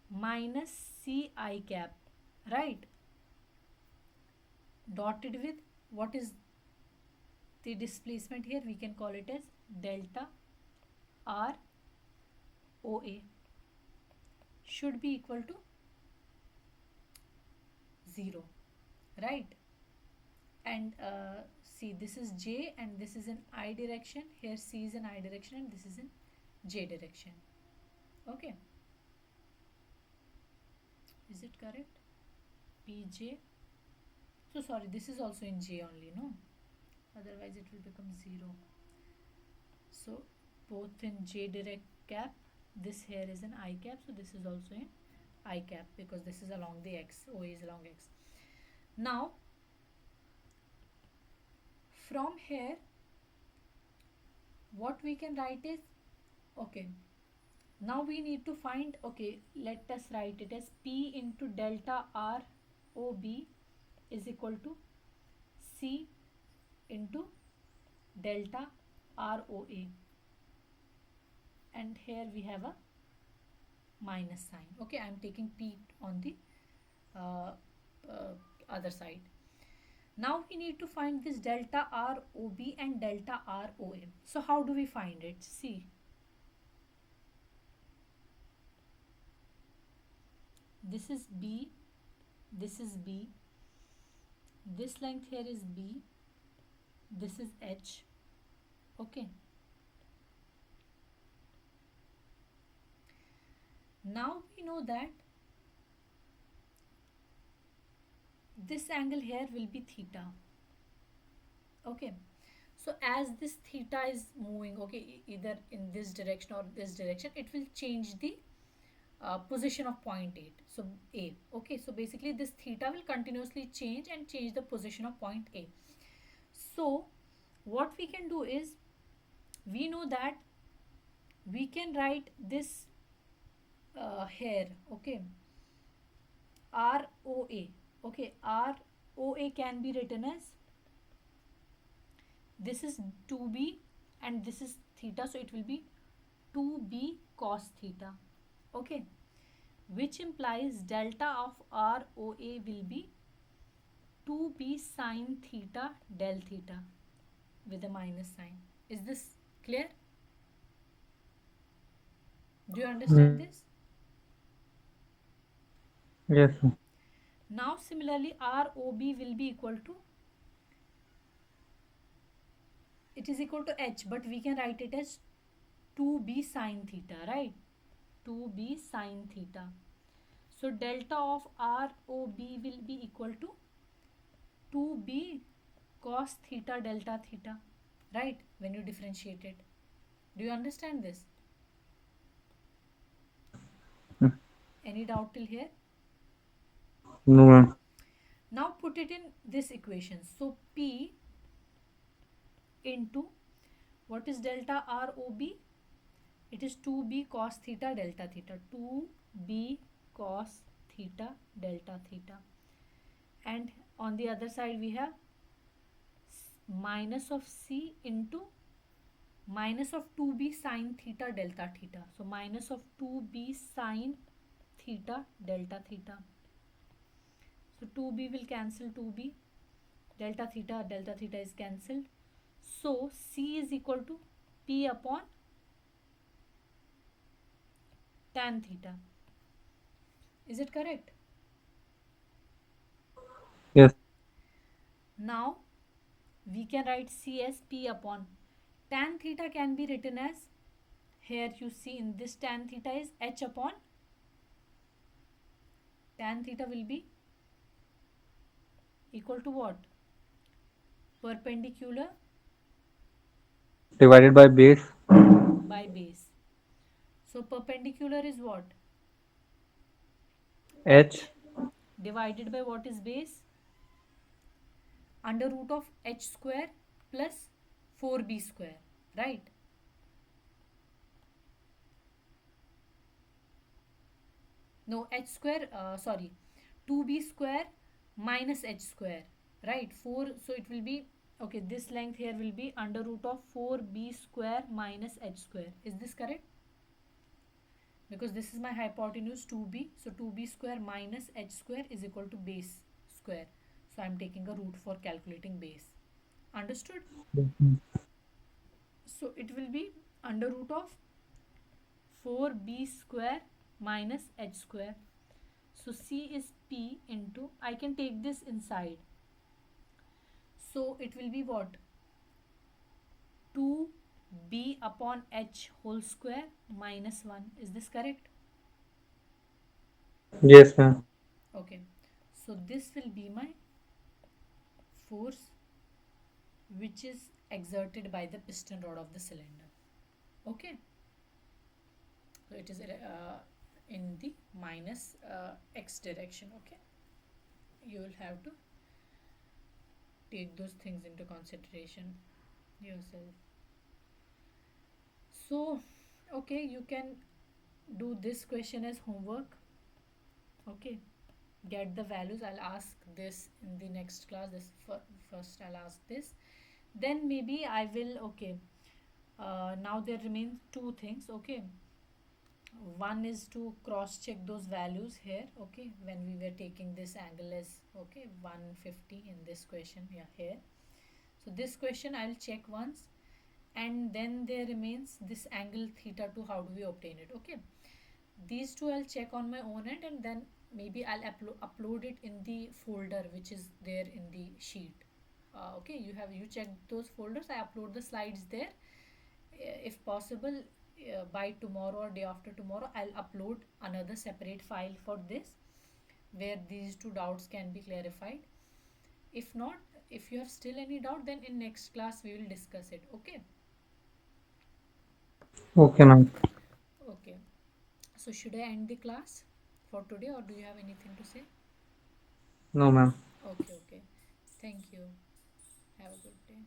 minus ci cap, right? dotted with what is the displacement here, we can call it as delta r OA should be equal to 0, right? And see, this is J and this is in I direction. Here C is in I direction and this is in J direction. Okay, is it correct? PJ. So sorry, this is also in J only, no? Otherwise it will become 0. So both in J direct cap, this here is an I cap, so this is also in I cap because this is along the X, OA is along X. Now from here, what we can write is, okay, now we need to find, okay, let us write it as P into delta R OB is equal to C into delta ROA, and here we have a minus sign. Okay, I am taking P on the uh, uh, other side. Now we need to find this delta ROB and delta ROA. So how do we find it? See, this is B, this is B, this length here is B, this is H. Okay, now we know that this angle here will be theta. Okay, so as this theta is moving, okay, either in this direction or this direction, it will change the position of point 8. So A. Okay, so basically this theta will continuously change and change the position of point A. So what we can do is, we know that we can write this here, okay, ROA. Okay, ROA can be written as, this is 2b and this is theta, so it will be 2b cos theta. Okay, which implies delta of ROA will be 2b sine theta del theta with a minus sign. Is this clear? Do you understand
Mm,
this?
yes, sir.
Now similarly ROB will be equal to, it is equal to H, but we can write it as 2b sine theta, right? 2b sine theta. So delta of ROB will be equal to 2b cos theta delta theta, right? When you differentiate it. Do you understand this?
Mm,
Any doubt till here?
no, ma'am.
Now put it in this equation. So P into, what is delta ROB? It is 2b cos theta delta theta. 2b cos theta delta theta. And on the other side we have minus of C into minus of 2b sine theta delta theta. So minus of 2b sine theta delta theta. So 2b will cancel 2b, delta theta is cancelled. So C is equal to P upon tan theta. Is it correct?
Yes,
Now we can write C as P upon tan theta can be written as, here you see in this tan theta is H upon, tan theta will be equal to what? Perpendicular
divided by base
by base. So perpendicular is what?
h
H divided by what is base? Under root of H square plus 4b square, right? No, H square, sorry, 2b square minus H square, right? 4, so it will be, okay, this length here will be under root of 4b square minus H square. Is this correct? Because this is my hypotenuse 2b, so 2b square minus H square is equal to base square. So I'm taking a root for calculating base. Understood? So it will be under root of 4b square minus h square. So c is p into, I can take this inside. So it will be what? 2b upon h whole square minus 1. Is this correct?
Yes, ma'am.
Okay. So this will be my force which is exerted by the piston rod of the cylinder. Okay. So it is in the minus x direction. Okay. You will have to take those things into consideration yourself. So, okay, you can do this question as homework. Okay, get the values. I'll ask this in the next class. First I'll ask this, then maybe I will. Okay, now there remain two things. Okay, one is to cross check those values here. Okay, when we were taking this angle as, okay, 150 in this question. Yeah, here. So this question I'll check once, and then there remains this angle theta 2. How do we obtain it? Okay, these two I'll check on my own end, and then maybe I'll upload it in the folder which is there in the sheet. Okay, you check those folders. I upload the slides there. If possible, by tomorrow or day after tomorrow, I'll upload another separate file for this, where these two doubts can be clarified. If not, if you have still any doubt, then in next class we will discuss it. Okay.
Okay, ma'am.
Okay, so should I end the class for today, or do you have anything to say?
No, ma'am.
Okay, okay. Thank you. Have a good day.